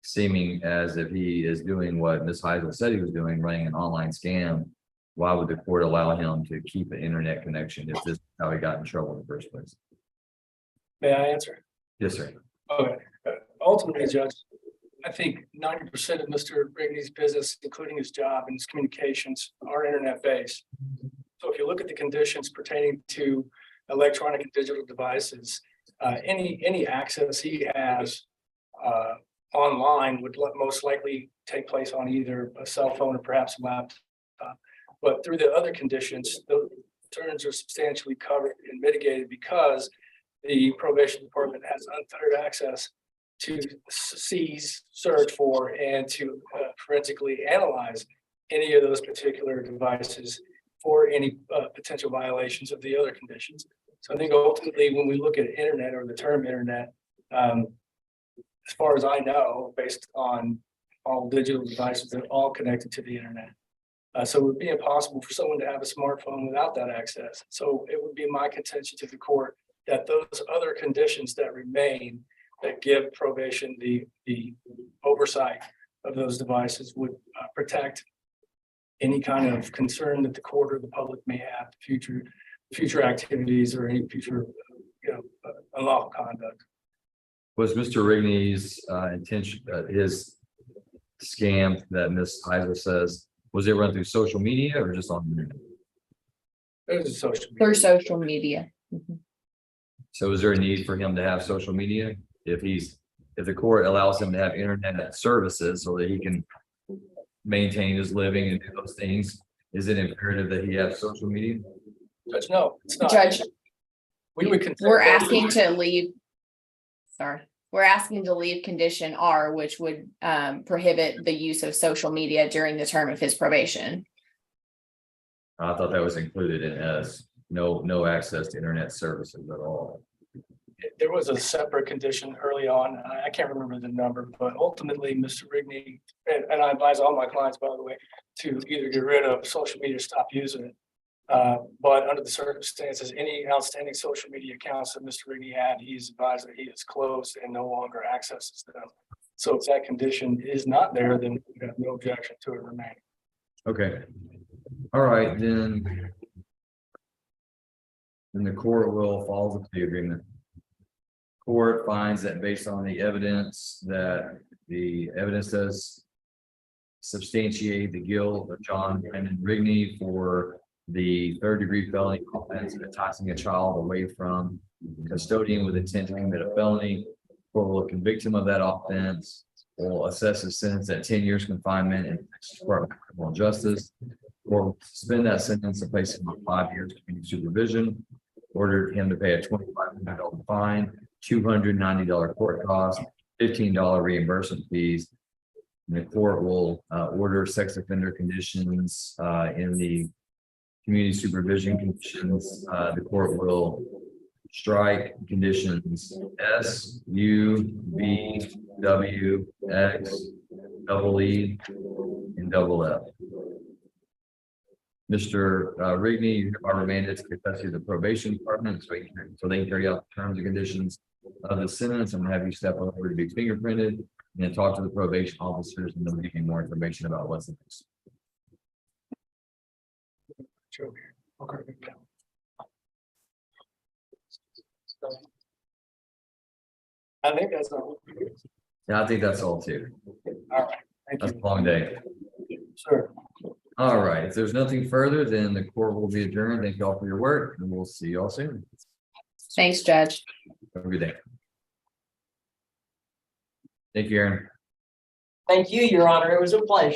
Seeming as if he is doing what Ms. Heisel said he was doing, running an online scam. Why would the court allow him to keep an internet connection if this is how he got in trouble in the first place? May I answer? Yes, sir. Okay. Ultimately, Judge, I think 90% of Mr. Rigney's business, including his job and his communications, are internet-based. So if you look at the conditions pertaining to electronic and digital devices, any access he has online would most likely take place on either a cell phone or perhaps a laptop. But through the other conditions, the concerns are substantially covered and mitigated because the probation department has unfettered access to seize, search for, and to forensically analyze any of those particular devices for any potential violations of the other conditions. So I think ultimately, when we look at internet or the term internet, as far as I know, based on all digital devices, they're all connected to the internet. So it would be impossible for someone to have a smartphone without that access. So it would be my contention to the court that those other conditions that remain that give probation the oversight of those devices would protect any kind of concern that the court or the public may have future activities or any future unlawful conduct. Was Mr. Rigney's intention, his scam that Ms. Heisel says, was it run through social media or just on the internet? It was social media. Through social media. So is there a need for him to have social media? If the court allows him to have internet services so that he can maintain his living and do those things, is it imperative that he have social media? Judge, no, it's not. Judge, We're asking to leave. Sorry, we're asking to leave condition R, which would prohibit the use of social media during the term of his probation. I thought that was included in S. No access to internet services at all. There was a separate condition early on. I can't remember the number, but ultimately, Mr. Rigney, and I advise all my clients, by the way, to either get rid of social media or stop using it. But under the circumstances, any outstanding social media accounts that Mr. Rigney had, he's advised that he is closed and no longer accesses them. So if that condition is not there, then we have no objection to it remaining. Okay. All right, then the court will follow the plea agreement. Court finds that based on the evidence does substantiate the guilt of John Brandon Rigney for the third-degree felony offense of enticing a child away from custodian with intent to commit a felony. Court will convict him of that offense, will assess his sentence at 10 years confinement in the Texas Department of Criminal Justice, or suspend that sentence and place him on 5 years community supervision. Ordered him to pay a $2,500 fine, $290 court cost, $15 reimbursement fees. And the court will order sex offender conditions in the community supervision conditions. The court will strike conditions S, U, V, W, X, double E, and double F. Mr. Rigney, you are remanded to custody of the probation department so they can carry out the terms and conditions of the sentence. I'm gonna have you step over to be fingerprinted and then talk to the probation officers and they'll give you more information about what's next. I think that's all. Yeah, I think that's all too. All right. Thank That's you. a long day. Sure. All right, if there's nothing further, then the court will be adjourned. Thank you all for your work and we'll see you all soon. Thanks, Judge. Have a good day. Thank you, Aaron. Thank you, Your Honor. It was a pleasure.